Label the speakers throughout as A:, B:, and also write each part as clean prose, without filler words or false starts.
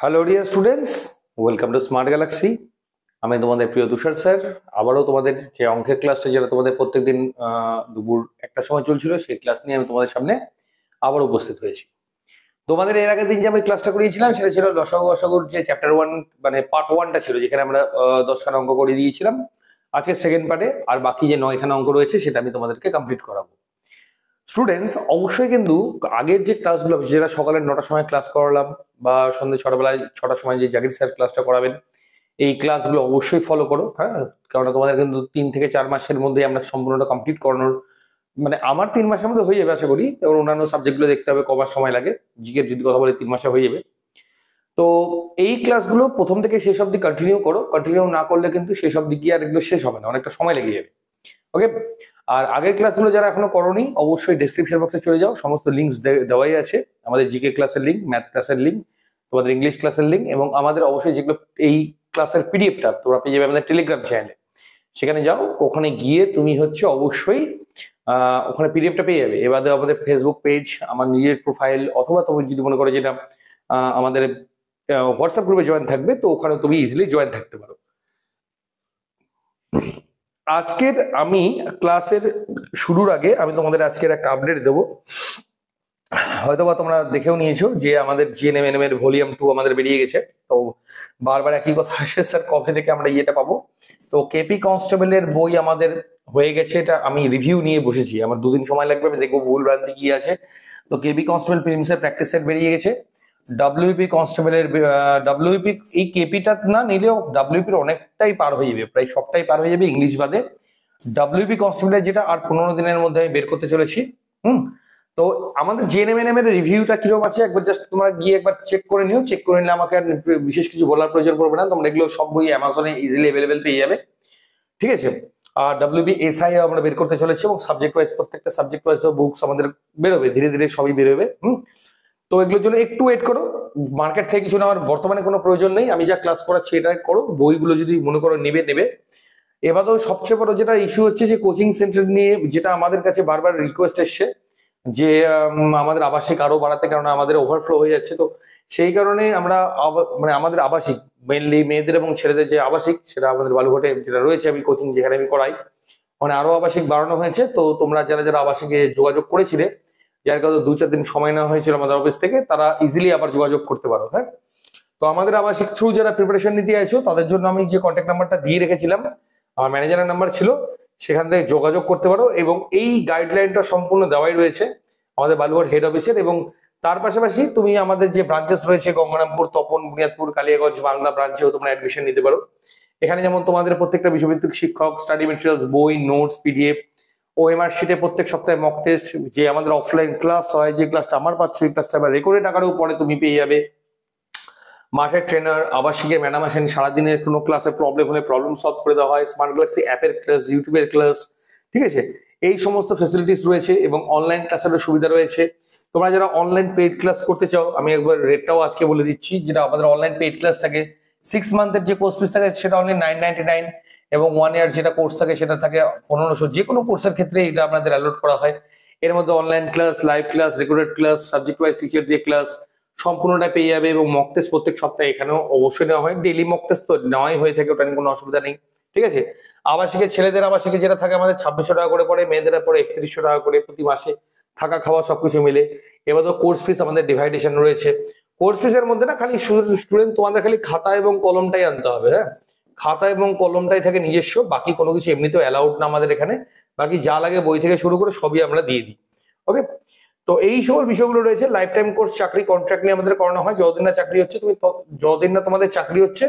A: Hello dear students, welcome to smart Galaxy. আমি তোমাদের প্রিয় তুষার স্যার। আবারও তোমাদের যে অঙ্কের ক্লাসটা, যেটা তোমাদের প্রত্যেকদিন দুপুর একটার সময় চলছিল, সেই ক্লাস নিয়ে আমি তোমাদের সামনে আবার উপস্থিত হয়েছি। তোমাদের এর আগের দিন যে আমি ক্লাসটা করিয়েছিলাম সেটা ছিল লসাগু গসাগুর যে চ্যাপ্টার 1, মানে পার্ট 1টা ছিল, যেখানে আমরা 10খানা অঙ্ক করে দিয়েছিলাম। আজকে সেকেন্ড পার্টে আর বাকি যে 9খানা অঙ্ক রয়েছে সেটা আমি তোমাদেরকে কমপ্লিট করাবো। স্টুডেন্টস, অবশ্যই কিন্তু আগের যে ক্লাসগুলো, যেটা সকালের 9টার সময় ক্লাস করালাম বা সন্ধ্যে 6টা বেলায় 6টার সময় যে জাকির স্যার ক্লাসটা করাবেন, এই ক্লাসগুলো অবশ্যই ফলো করো। হ্যাঁ, কারণ তোমাদের কিন্তু 3 থেকে 4 মাসের মধ্যে আমরা সম্পূর্ণটা কমপ্লিট করানোর, মানে আমার 3 মাসের মধ্যে হয়ে যাবে আশা করি। এবং অন্যান্য সাবজেক্টগুলো দেখতে হবে কবার সময় লাগে। জিকে যদি কথা বলে 3 মাসে হয়ে যাবে। তো এই ক্লাসগুলো প্রথম থেকে শেষ অবধি কন্টিনিউ করো। কন্টিনিউ না করলে কিন্তু শেষ অবধি গিয়ে আর এগুলো শেষ হবে না, অনেকটা সময় লেগে যাবে। ওকে। আর আগের ক্লাসগুলো যারা এখনো করোনি, অবশ্যই ডেসক্রিপশন বক্সে চলে যাও, সমস্ত লিঙ্কস দেওয়াই আছে। আমাদের জিকে ক্লাসের লিঙ্ক, ম্যাথ ক্লাসের লিঙ্ক, তোমাদের ইংলিশ ক্লাসের লিঙ্ক, এবং আমাদের অবশ্যই যেগুলো এই ক্লাসের পিডিএফটা তোমরা পেয়ে যাবে আমাদের টেলিগ্রাম চ্যানেলে। সেখানে যাও, ওখানে গিয়ে তুমি হচ্ছে অবশ্যই ওখানে পিডিএফটা পেয়ে যাবে। এবারে আমাদের ফেসবুক পেজ, আমার নিজের প্রোফাইল, অথবা তুমি যদি মনে করো যেটা আমাদের হোয়াটসঅ্যাপ গ্রুপে জয়েন থাকবে, তো ওখানে তুমি ইজিলি জয়েন থাকতে পারো। আজকের আমি ক্লাসের শুরুর আগে আমি তোমাদের আজকের একটা আপডেট দেবো। হয়তোবা তোমরা দেখেও নিয়েছো যে আমাদের জিএনএমএনএম এর ভলিউম 2 আমাদের বেরিয়ে গেছে। তো বারবার একই কথা আসে, স্যার কবে থেকে আমরা ইয়েটা পাবো? তো কেপি কনস্টেবলের বই আমাদের হয়ে গেছে, এটা আমি রিভিউ নিয়ে বসেছি। আমার 2 দিন সময় লাগবে, আমি দেখবো ভুল ভ্রান্তি কি আছে। তো কেপি কনস্টেবল প্রিলিমসের প্র্যাকটিস সেট বেরিয়ে গেছে। ডাব্লিউপি কনস্টেবলের ডাব্লিউপি এই কেপিটা না নিলেও ডাব্লিউপির অনেকটাই পার হয়ে যাবে, প্রায় সবটাই পার হয়ে যাবে ইংলিশ বাদে। ডাব্লিউপি কনস্টেবলের যেটা আর 15 দিনের মধ্যে আমি বের করতে চলেছি। তো আমাদের জেএনএমএনএম এর রিভিউটা কিরকম আছে একবার জাস্ট তোমরা গিয়ে একবার চেক করে নিও। চেক করে নিলে আমাকে আর বিশেষ কিছু বলার প্রয়োজন পড়বে না। তোমরা এগুলো সব বই অ্যামাজনে ইজিলি অ্যাভেলেবেল পেয়ে যাবে, ঠিক আছে? আর ডাব্লিউবি এসআই আমরা বের করতে চলেছি, এবং সাবজেক্ট ওয়াইজ প্রত্যেকটা সাবজেক্ট ওয়াইজ বুকস আমাদের বেরোবে, ধীরে ধীরে সবই বেরোবে। তো এগুলোর জন্য একটু ওয়েট করো। মার্কেট থেকে কিছু নেওয়ার বর্তমানে কোনো প্রয়োজন নেই। আমি যা ক্লাস করাচ্ছি এটা করো, বইগুলো যদি মনে করো নেবে। এবারেও সবচেয়ে বড় যেটা ইস্যু হচ্ছে যে কোচিং সেন্টার নিয়ে, যেটা আমাদের কাছে বারবার রিকোয়েস্ট এসছে যে আমাদের আবাসিক আরো বাড়াতে, কারণ আমাদের ওভারফ্লো হয়ে যাচ্ছে। তো সেই কারণে আমরা মানে আমাদের আবাসিক, মেনলি মেয়েদের এবং ছেলেদের যে আবাসিক, সেটা আমাদের বালুঘাটে যেটা রয়েছে, আমি কোচিং যেখানে আমি করাই, মানে আরো আবাসিক বাড়ানো হয়েছে। তো তোমরা যারা যারা আবাসিকে যোগাযোগ করেছিলে, যার কাছে 2-4 দিন সময় নেওয়া হয়েছিল আমাদের অফিস থেকে, তারা ইজিলি আবার যোগাযোগ করতে পারো। হ্যাঁ, তো আমাদের আবাসিক থ্রু যারা প্রিপারেশন নিতে আছো, তাদের জন্য আমি যে কন্ট্যাক্ট নাম্বারটা দিয়ে রেখেছিলাম, আমার ম্যানেজারের নাম্বার ছিল, সেখান থেকে যোগাযোগ করতে পারো। এবং এই গাইডলাইনটা সম্পূর্ণ দেওয়াই রয়েছে আমাদের বালুঘাট হেড অফিসের। এবং তার পাশাপাশি তুমি আমাদের যে ব্রাঞ্চেস রয়েছে, গঙ্গারামপুর, তপন, বুনিয়াদপুর, কালিয়াগঞ্জ বাংলা ব্রাঞ্চেও তোমরা অ্যাডমিশন নিতে পারো। এখানে যেমন তোমাদের প্রত্যেকটা বিষয়ভিত্তিক শিক্ষক, স্টাডি মেটেরিয়ালস, বই, নোটস, পিডিএফ, ওএমআর শিটে প্রত্যেক সপ্তাহে মক টেস্ট, যে আমাদের অফলাইন ক্লাস হয়, যে ক্লাসটা আমার পাচ্ছ, এই ক্লাসটা আবার রেকর্ডেড আকারেও পরে তুমি পেয়ে যাবে। মাঠের ট্রেনার, আবাসিকের ম্যাডাম আসেন, সারাদিনের কোনো ক্লাসে প্রবলেম হলে প্রবলেম সলভ করে দেওয়া হয়। স্মার্ট গ্যালাক্সি অ্যাপের ক্লাস, ইউটিউবের ক্লাস, ঠিক আছে? এই সমস্ত ফেসিলিটিস রয়েছে, এবং অনলাইন ক্লাসেরও সুবিধা রয়েছে। তোমরা যারা অনলাইন পেইড ক্লাস করতে চাও, আমি একবার রেটটাও আজকে বলে দিচ্ছি। যেটা আমাদের অনলাইন পেইড ক্লাস থাকে, 6 মান্থের যে কোর্স ফিস থাকে সেটা অনলি 999, এবং 1 ইয়ার যেটা কোর্স থাকে সেটা থাকে 1500। যে কোনো কোর্সের ক্ষেত্রে এটা আপনাদের অ্যালট করা হয়। এর মধ্যে online class, live class, recorded class, subject wise teacher দিয়ে ক্লাস সম্পূর্ণটা পেয়ে যাবে। এবং মক টেস্ট প্রত্যেক সপ্তাহে এখানেও অবশ্যই নেওয়া হয়। ডেইলি মক টেস্ট তো নেওয়াই হয়ে থাকে, ওটা নিয়ে কোনো অসুবিধা নেই, ঠিক আছে? আবাসিকের ছেলেদের আবাসিকে যেটা থাকে আমাদের 2600 টাকা করে পড়ে, মেয়েদের পড়ে 3100 টাকা করে প্রতি মাসে, থাকা খাওয়া সবকিছু মিলে। এবার তো কোর্স ফিস আমাদের ডিভাইডেশন রয়েছে। কোর্স ফিসের মধ্যে না খালি স্টুডেন্ট তোমাদের খালি খাতা এবং কলমটাই আনতে হবে। হ্যাঁ, খাতা এবং কলমটাই থাকে নিজস্ব, বাকি কোনো কিছু এমনিতেও অ্যালাউড না আমাদের এখানে। বাকি যা লাগে বই থেকে শুরু করে সবই আমরা দিয়ে দিই। ওকে। তো এই সকল বিষয়গুলো রয়েছে। লাইফ টাইম কোর্স, চাকরি কন্ট্রাক্ট নিয়ে আমাদের করানো হয়। যতদিন না চাকরি হচ্ছে, তুমি যতদিন না তোমাদের চাকরি হচ্ছে,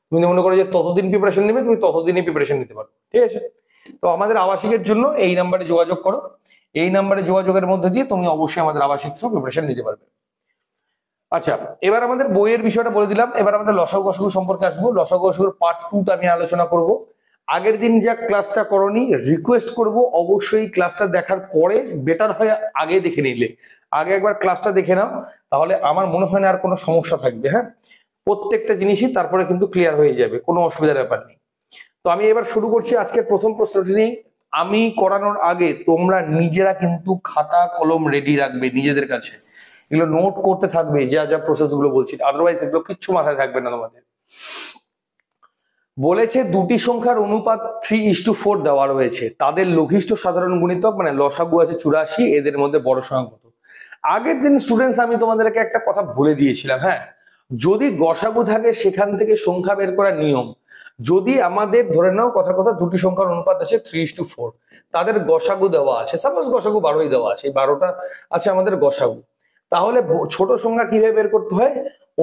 A: তুমি মনে করো যে ততদিন প্রিপারেশন নেবে, তুমি ততদিনই প্রিপারেশন নিতে পারো, ঠিক আছে? তো আমাদের আবাসিকের জন্য এই নাম্বারে যোগাযোগ করো। এই নাম্বারে যোগাযোগের মধ্যে দিয়ে তুমি অবশ্যই আমাদের আবাসিক থ্রু প্রিপারেশন নিতে পারবে। আচ্ছা, এবার আমাদের বইয়ের বিষয়টা বলে দিলাম। এবার আমাদের লসাগু গসাগু সম্পর্কে আসবো। লসাগু গসাগুর পার্ট 2টা আমি আলোচনা করব। আগের দিন যা ক্লাসটা করনি, রিকোয়েস্ট করব অবশ্যই ক্লাসটা দেখার পরে বেটার হয় আগে দেখে নিলে। আগে একবার ক্লাসটা দেখে নাও, তাহলে আমার মনে হয় না আর কোনো সমস্যা থাকবে। হ্যাঁ, প্রত্যেকটা জিনিসই তারপরে কিন্তু ক্লিয়ার হয়ে যাবে, কোনো অসুবিধার ব্যাপার নেই। তো আমি এবার শুরু করছি আজকের প্রথম প্রশ্নটি নিয়ে। আমি করানোর আগে তোমরা নিজেরা কিন্তু খাতা কলম রেডি রাখবে নিজেদের কাছে, এগুলো নোট করতে থাকবে, যা যা প্রসেস গুলো বলছি, আদারওয়াইজ এগুলো কিচ্ছু মাথায় থাকবে না তোমাদের। বলেছে দুটি সংখ্যার অনুপাত 3:4 দেওয়া রয়েছে, তাদের লঘিষ্ঠ সাধারণ গুণিতক মানে লসাগু আছে 84, এদের মধ্যে বড় সংখ্যা কত? আগের দিন স্টুডেন্টস আমি তোমাদেরকে একটা কথা বলে দিয়েছিলাম, হ্যাঁ, যদি গসাগু থাকে সেখান থেকে সংখ্যা বের করার নিয়ম, যদি আমাদের ধরে নাও কথার কথা দুটি সংখ্যার অনুপাত আছে 3:4, তাদের গসাগু দেওয়া আছে, সাপোজ গসাগু 12ই দেওয়া আছে, এই 12টা আছে আমাদের গসাগু, তাহলে ছোট সংখ্যা কিভাবে বের করতে হয়?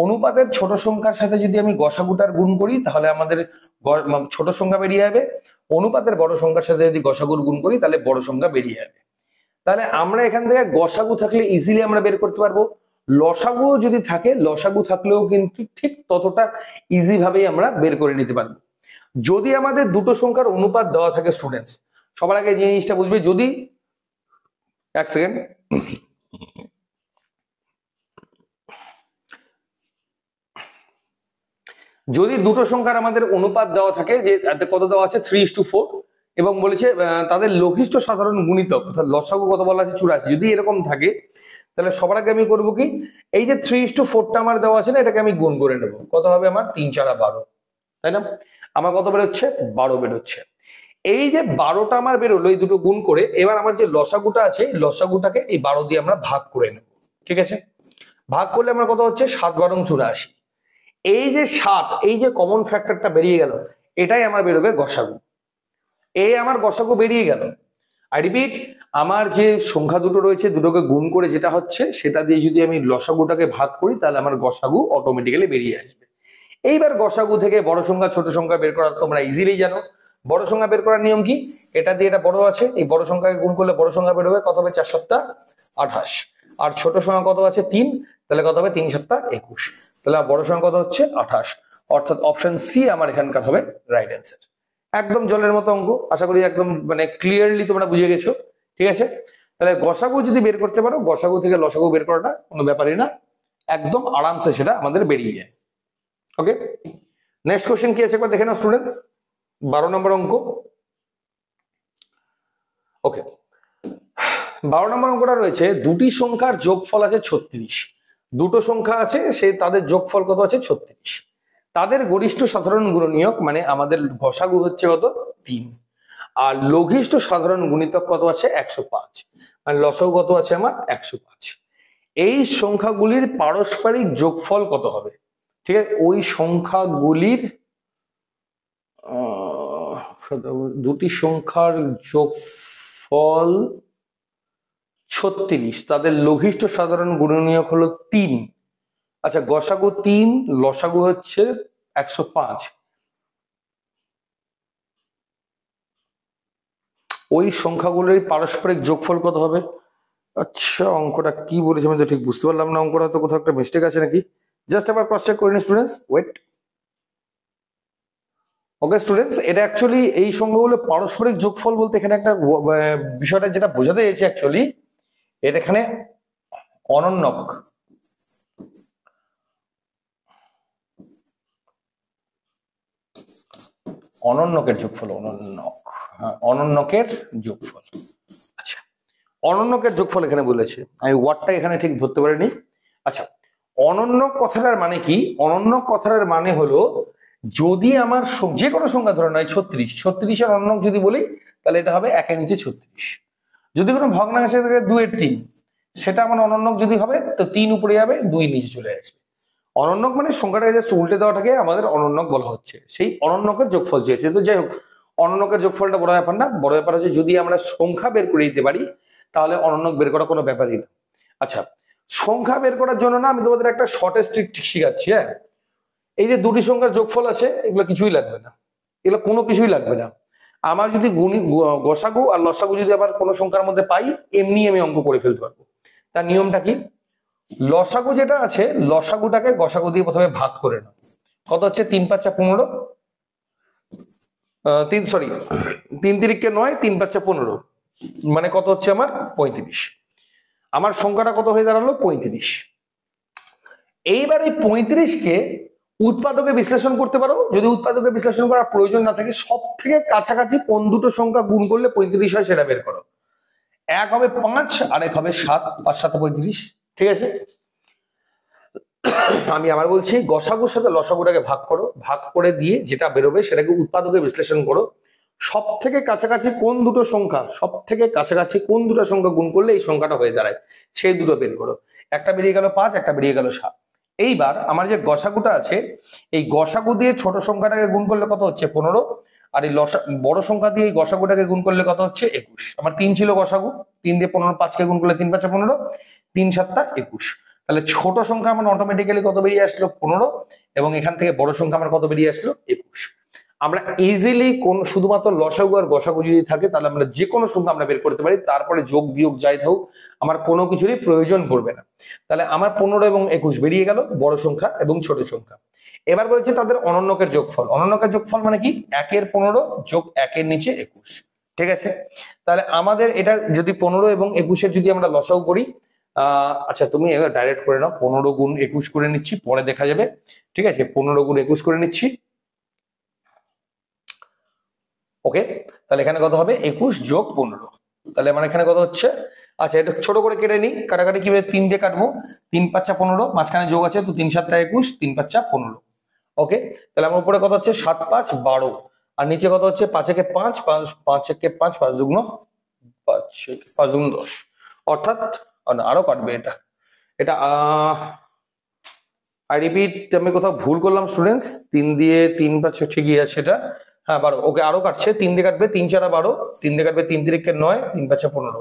A: অনুপাতের ছোট সংখ্যার সাথে যদি আমি গসাগুটার গুণ করি তাহলে আমাদের ছোট সংখ্যা বেরিয়ে যাবে, অনুপাতের বড় সংখ্যার সাথে যদি গসাগুর গুণ করি তাহলে বড় সংখ্যা বেরিয়ে যাবে। তাহলে আমরা এখান থেকে গসাগু থাকলে ইজিলি আমরা বের করতে পারবো, লসাগু যদি থাকে, লসাগু থাকলেও কিন্তু ঠিক ততটা ইজি ভাবেই আমরা বের করে নিতে পারবো। যদি আমাদের দুটো সংখ্যার অনুপাত দেওয়া থাকে স্টুডেন্টস, সবার আগে যে জিনিসটা বুঝবে, যদি এক সেকেন্ড, যদি দুটো সংখ্যার আমাদের অনুপাত দেওয়া থাকে, যে কত দেওয়া আছে 3:4, এবং বলেছে তাদের লঘিষ্ঠ সাধারণ গুণিতক অর্থাৎ লসাগু কত বলা আছে 84, যদি এরকম থাকে তাহলে সবার আগে আমি করবো কি, এই যে 3:4টা আমার দেওয়া আছে না, এটাকে আমি গুণ করে নেবো, কত হবে আমার 3 4 12, তাই না? আমার কত বেরোচ্ছে 12 বেরোচ্ছে। এই যে 12টা আমার বেরোলো এই দুটো গুণ করে, এবার আমার যে লসাগুটা আছে লসাগুটাকে এই 12 দিয়ে আমরা ভাগ করে নেব, ঠিক আছে? ভাগ করলে আমার কত হচ্ছে 7 12 84, এই যে 7, এই যে কমন ফ্যাক্টরটা বেরিয়ে গেল, এটাই আমার বেরোবে গসাগু, এই আমার গসাগু বেরিয়ে গেল। আই রিপিট, আমার যে সংখ্যা দুটো রয়েছে দুটোকে গুণ করে যেটা হচ্ছে সেটা দিয়ে যদি আমি লসাগুটাকে ভাগ করি তাহলে আমার গসাগু অটোমেটিক্যালি বেরিয়ে আসবে। এইবার গসাগু থেকে বড় সংখ্যা ছোট সংখ্যা বের করার তোমরা ইজিলি জানো, বড় সংখ্যা বের করার নিয়ম কি, এটা দিয়ে এটা বড় আছে, এই বড় সংখ্যাকে গুণ করলে বড় সংখ্যা বের হবে, কত হবে 4 7 28, আর ছোট সংখ্যা কত আছে 3, তাহলে কত হবে 3 7 21, তাহলে বড় সংখ্যা কত হচ্ছে 28, অর্থাৎ অপশন সি আমার এখানকার হবে রাইট অ্যান্সার। একদম জলের মতো অঙ্ক, আশা করি একদম মানে ক্লিয়ারলি তোমরা বুঝে গেছো, ঠিক আছে? তাহলে গসাগু যদি বের করতে পারো, গসাগু থেকে লসাগু বের করাটা কোনো ব্যাপারই না, একদম আরামসে সেটা আমাদের বেরিয়ে যায়। ওকে, নেক্সট কোশ্চেন কি আছে একবার দেখে নাও স্টুডেন্টস, 12 নম্বর অঙ্ক। ওকে, 12 নম্বর অঙ্কটা রয়েছে দুটি সংখ্যার যোগফল আছে 36, দুটো সংখ্যা আছে সে তাদের যোগফল কত আছে 36, তাদের গরিষ্ঠ সাধারণ গুণনীয়ক মানে আমাদের গসাগু হচ্ছে কত 3, আর লঘিষ্ঠ সাধারণ গুণিতক কত আছে 105, মানে লসাগু কত আছে আমার 105। এই সংখ্যাগুলির পারস্পরিক যোগফল কত হবে? ঠিক আছে, ওই সংখ্যাগুলির দুটি সংখ্যার যোগফল 36, তাদের লঘিষ্ঠ সাধারণ গুণনীয়ক হলো 3, আচ্ছা গসাগু 3, লসাগু হচ্ছে 105, ওই সংখ্যাগুলোর পারস্পরিক যোগফল কত হবে? আচ্ছা অঙ্কটা কি বলেছে আমি তো ঠিক বুঝতে পারলাম না, অঙ্কটা তো কোথাও একটা মিস্টেক আছে নাকি, জাস্ট আবার ক্রস চেক করে নিন স্টুডেন্টস, ওয়েট। ওকে স্টুডেন্টস, এটা অ্যাকচুয়ালি এই সংখ্যাগুলো পারস্পরিক যোগফল বলতে এখানে একটা বিষয়টা যেটা বোঝাতে চাইছে অ্যাকচুয়ালি, এটা এখানে অনন্যক, অনন্যকের যোগফল, অনন্যক, হ্যাঁ অনন্যকের যোগফল। আচ্ছা অনন্যকের যোগফল এখানে বলেছে, আমি ওয়ার্ডটা এখানে ঠিক ধরতে পারিনি। আচ্ছা অনন্যক কথাটার মানে কি? অনন্যক কথাটার মানে হলো যদি আমার যে কোনো সংখ্যা ধরে নয় 36, 36-এর অনন্যক যদি বলি তাহলে এটা হবে 1 এর নিচে 36, যদি কোনো ভগ্নাংশে থাকে 2 এর 3, সেটা আমার অনন্যক যদি হবে তো 3 উপরে যাবে 2 নিচে চলে আসবে। অনন্যক মানে সংখ্যাটাকে জাস্ট উল্টে দেওয়াটাকে আমাদের অনন্যক বলা হচ্ছে, সেই অনন্যকের যোগফল চেয়েছে। তো যাই হোক, অনন্যকের যোগফলটা বড় ব্যাপার না, বড় ব্যাপার হচ্ছে যদি আমরা সংখ্যা বের করে দিতে পারি তাহলে অনন্যক বের করা কোনো ব্যাপারই না। আচ্ছা সংখ্যা বের করার জন্য না আমি তোমাদের একটা শর্টেস্ট ট্রিক শিখাচ্ছি। হ্যাঁ, এই যে দুটি সংখ্যার যোগফল আছে এগুলো কিছুই লাগবে না, এগুলো কোনো কিছুই লাগবে না। আমার যদি গসাগু আর লসাগু যদি আবার কোনো সংখ্যার মধ্যে পাই, এমনি আমি অঙ্ক করে ফেলতে পারবো। তার নিয়মটা কি? লসাগু যেটা আছে লসাগুটাকে গসাগু দিয়ে প্রথমে ভাগ করে নাও, কত হচ্ছে 3 5 15, 3 3 9, 3 5 15, মানে কত হচ্ছে আমার 35, আমার সংখ্যাটা কত হয়ে দাঁড়ালো 35। এইবার এই 35কে উৎপাদকে বিশ্লেষণ করতে পারো, যদি উৎপাদকে বিশ্লেষণ করার প্রয়োজন না থাকে সব থেকে কাছাকাছি কোন দুটো সংখ্যা গুণ করলে 35 হয় সেটা বের করো। এক হবে 5 আর এক হবে 7, 5 7 35, ঠিক আছে, আমি আবার বলছি, গসাগুর সাথে লসাগুটাকে ভাগ করো, ভাগ করে দিয়ে যেটা বেরোবে সেটাকে উৎপাদকে বিশ্লেষণ করো। সব থেকে কাছাকাছি কোন দুটো সংখ্যা, সব থেকে কাছাকাছি কোন দুটো সংখ্যা গুণ করলে এই সংখ্যাটা হয়ে দাঁড়ায়, সেই দুটো বের করো। একটা বেরিয়ে গেল 5, একটা বেরিয়ে গেল 7। এইবার আমার যে গসাগুটা আছে, এই গসাগু দিয়ে ছোট সংখ্যাটাকে গুণ করলে কত হচ্ছে 15, আর এই বড় সংখ্যা দিয়ে এই গসাগুটাকে গুণ করলে কত হচ্ছে 21। আমার 3 ছিল গসাগু, 3 দিয়ে 15, 5 কে গুণ করলে 3 5 15, 3 7 21। তাহলে ছোট সংখ্যা আমার অটোমেটিক্যালি কত বেরিয়ে আসলো 15, এবং এখান থেকে বড় সংখ্যা আমার কত বেরিয়ে আসলো 21। আমরা ইজিলি কোন শুধুমাত্র লসাগু আর গসাগু যদি থাকে তাহলে আমরা যে কোনো সংখ্যা আমরা বের করতে পারি, তারপরে যোগ বিয়োগ যাই থাকুক আমার কোনো কিছুরই প্রয়োজন পড়বে না। তাহলে আমার 15 এবং 21 বেরিয়ে গেল, বড় সংখ্যা এবং ছোট সংখ্যা। এবার বলেছে তাদের অনন্যকের যোগফল। অনন্যকের যোগফল মানে কি, 1 এর 15 যোগ 1 এর নিচে 21। ঠিক আছে, তাহলে আমাদের এটা যদি 15 এবং 21 যদি আমরা লসাগু করি, আচ্ছা তুমি ডাইরেক্ট করে নাও, 15 গুণ 21 করে নিচ্ছি, পরে দেখা যাবে। ঠিক আছে, 15 গুণ 21 করে নিচ্ছি। ওকে, তাহলে এখানে কত হবে 21 যোগ 15। তাহলে মানে এখানে কত হচ্ছে, আচ্ছা এটা ছোট করে কেটে নিই, কাটাকাটি কিভাবে 3 দিয়ে কাটবো, 3 5 15, মাঝখানে যোগ আছে তো 3 7 21, 3 5 15। ওকে, তাহলে আমার উপরে কত হচ্ছে 7 5 12, আর নিচে কত হচ্ছে 5 একে 5, 5 একে 5, 5 দুগুণ 10, অর্থাৎ আরো কাটবে এটা। এটা আই রিপিট, আমি কোথাও ভুল করলাম স্টুডেন্টস, 3 দিয়ে 3 5 ঠিকই আছে এটা, হ্যাঁ 12। ওকে, আরো কাটছে, 3 দিয়ে কাটবে 3 4 12, 3 দিয়ে কাটবে 3 3 9, 3 5 15,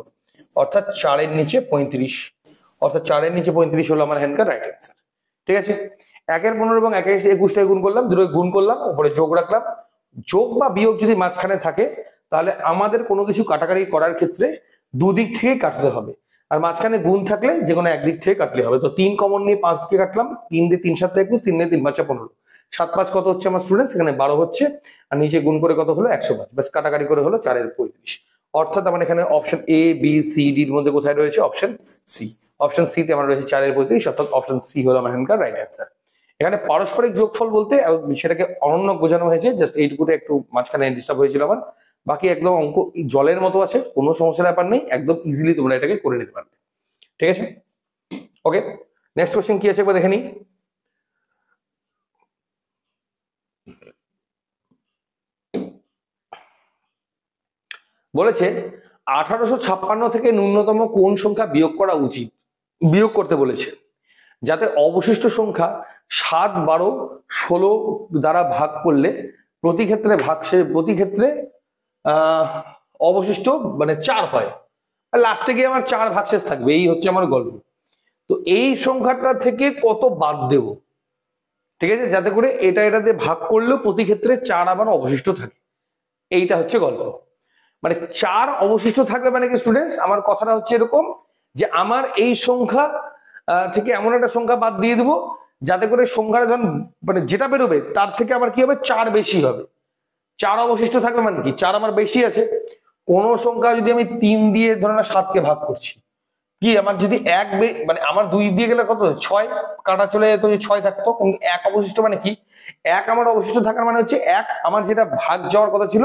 A: অর্থাৎ 4 এর নিচে 35, অর্থাৎ 4 এর নিচে 35 হলো আমার হ্যান্ডকার রাইট অ্যান্সার। ঠিক আছে, 1 এর 15 এবং 1 এর 21 গুণ করলাম, দুটোই গুণ করলাম, উপরে যোগ রাখলাম। যোগ বা বিয়োগ যদি মাঝখানে থাকে তাহলে আমাদের কোনো কিছু কাটাকাটি করার ক্ষেত্রে দুদিক থেকে কাটতে হবে, আর মাঝখানে গুণ থাকলে যে কোনো একদিক থেকে কাটলে হবে। তো 3 কমন নিয়ে 5 কে কাটলাম, 3 দিয়ে 3 7 21, 3 দিয়ে 3 5 15, 7 5 কত হচ্ছে আমার স্টুডেন্টস, এখানে 12 হচ্ছে, আর নিচে গুণ করে কত হলো 105, বাস কাটাকাটি করে হলো 4 এর 35। অর্থাৎ আমার এখানে option A B C D এর মধ্যে কোথায় রয়েছে, অপশন সি। অপশন সি তে আমার রয়েছে 4 এর 35, অর্থাৎ অপশন সি হলো আমার এখানকার রাইট অ্যান্সার। এখানে পারস্পরিক যোগফল বলতে সেটাকে অনন্য বোঝানো হয়েছে, জাস্ট এইটুকুটা একটু মাঝখানে ডিস্টার্ব হয়েছিল আমার। বাকি একদম অঙ্ক জলের মতো আছে, কোনো সমস্যার ব্যাপার নেই, একদম ইজিলি তোমরা এটাকে করে নিতে পারবে। ঠিক আছে, ওকে, নেক্সট কোশ্চেন কি আছে একবার দেখে নিই। বলেছে 1856 থেকে ন্যূনতম কোন সংখ্যা বিয়োগ করা উচিত, বিয়োগ করতে বলেছে, যাতে অবশিষ্ট সংখ্যা 7 12 16 দ্বারা ভাগ করলে প্রতি ক্ষেত্রে অবশিষ্ট মানে 4 হয়, আর লাস্টে গিয়ে আমার 4 ভাগশেষ থাকবে, এই হচ্ছে আমার গল্প। তো এই সংখ্যাটা থেকে কত বাদ দেব, ঠিক আছে, যাতে করে এটাতে ভাগ করলেও প্রতি ক্ষেত্রে 4 আবার অবশিষ্ট থাকে, এইটা হচ্ছে গল্প। মানে 4 অবশিষ্ট থাকবে মানে কি স্টুডেন্টস, আমার কথাটা হচ্ছে এরকম যে আমার এই সংখ্যা থেকে এমন একটা সংখ্যা বাদ দিয়ে দেবো যাতে করে সংখ্যাটা যখন মানে যেটা বেরোবে তার থেকে আমার কি হবে 4 বেশি হবে। 4 অবশিষ্ট থাকবে মানে কি, 4 আমার বেশি আছে। কোন সংখ্যা যদি আমি 3 দিয়ে ধরে না 7 কে ভাগ করছি, কি আমার যদি মানে আমার 2 দিয়ে গেলে কত 6, কাটা চলে যেত, 6 থাকতো, কিন্তু 1 অবশিষ্ট মানে কি, 1 আমার অবশিষ্ট থাকার মানে হচ্ছে 1 আমার যেটা ভাগ যাওয়ার কথা ছিল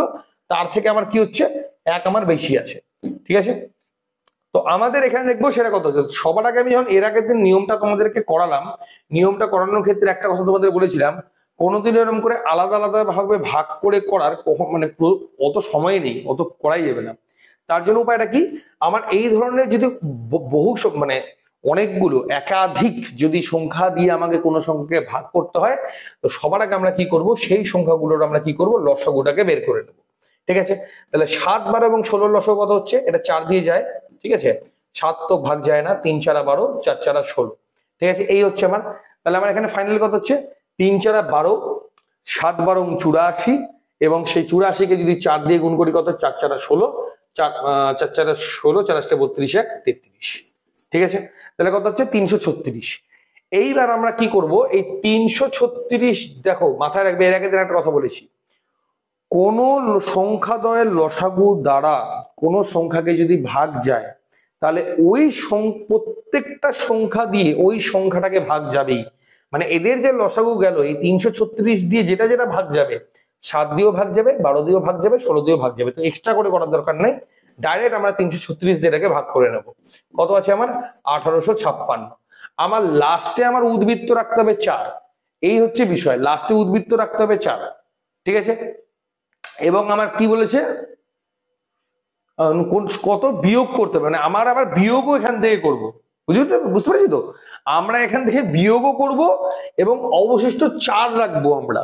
A: তার থেকে আমার কি হচ্ছে 1 আমার বেশি আছে। ঠিক আছে, তো আমাদের এখানে দেখবো সেটা কত হচ্ছে। সবার আগে আমি যখন এর আগের দিন নিয়মটা তোমাদেরকে করালাম, নিয়মটা করানোর ক্ষেত্রে একটা কথা তোমাদের বলেছিলাম, কোনোদিন এরকম করে আলাদা আলাদা ভাবে ভাগ করে করার মানে অত সময় নেই, অত করাই যাবে না। তার জন্য উপায়টা কি, আমার এই ধরনের যদি বহু মানে অনেকগুলো একাধিক যদি সংখ্যা দিয়ে আমাকে কোনো সংখ্যাকে ভাগ করতে হয়, তো সবার আগে আমরা কি করব, সেই সংখ্যাগুলোর আমরা কি করব, লসাগুটাকে বের করে নেব। ঠিক আছে, তাহলে 7 12 এবং 16 লসাগু কত হচ্ছে, এটা 4 দিয়ে যায়। ঠিক আছে, 7 তো ভাগ যায় না, 3 4 12, 4 4 16। ঠিক আছে, এই হচ্ছে আমার, তাহলে আমার এখানে ফাইনাল কত হচ্ছে 3 4 12, 7 12 84, এবং সেই 84 কে যদি 4 দিয়ে গুণ করি কত 4 4 16, 4 4 16, 4 32 1 33। ঠিক আছে, তাহলে কত হচ্ছে 336। এইবার আমরা কি করব, এই 336, দেখো মাথায় রাখবে, এর আগে একটা কথা বলেছি, কোন সংখ্যাদ্বয়ের লসাগু দ্বারা কোন সংখ্যাকে যদি ভাগ যায় তাহলে ওই প্রত্যেকটা সংখ্যা দিয়ে ওই সংখ্যাটাকে ভাগ যাবেই। মানে এদের যে লসাগু গেল এই 336 দিয়ে যেটা যেটা ভাগ যাবে, 7 দিয়েও ভাগ যাবে, 12 দিয়েও ভাগ যাবে, 16 দিয়েও ভাগ যাবে, তো এক্সট্রা করে করার দরকার নেই, ডাইরেক্ট আমরা 336 দিয়ে এটাকে ভাগ করে নেব। কত আছে আমার 1856। আমার লাস্টে আমার উদ্বৃত্ত রাখতে হবে 4, এই হচ্ছে বিষয়, লাস্টে উদ্বৃত্ত রাখতে হবে 4, ঠিক আছে। এবং আমার কি বলেছে কত বিয়োগ করতে হবে, মানে আমার আবার বিয়োগও এখান থেকে করব, বুঝতে পারছি তো, আমরা এখান থেকে বিয়োগও করব এবং অবশিষ্ট 4 রাখবো আমরা,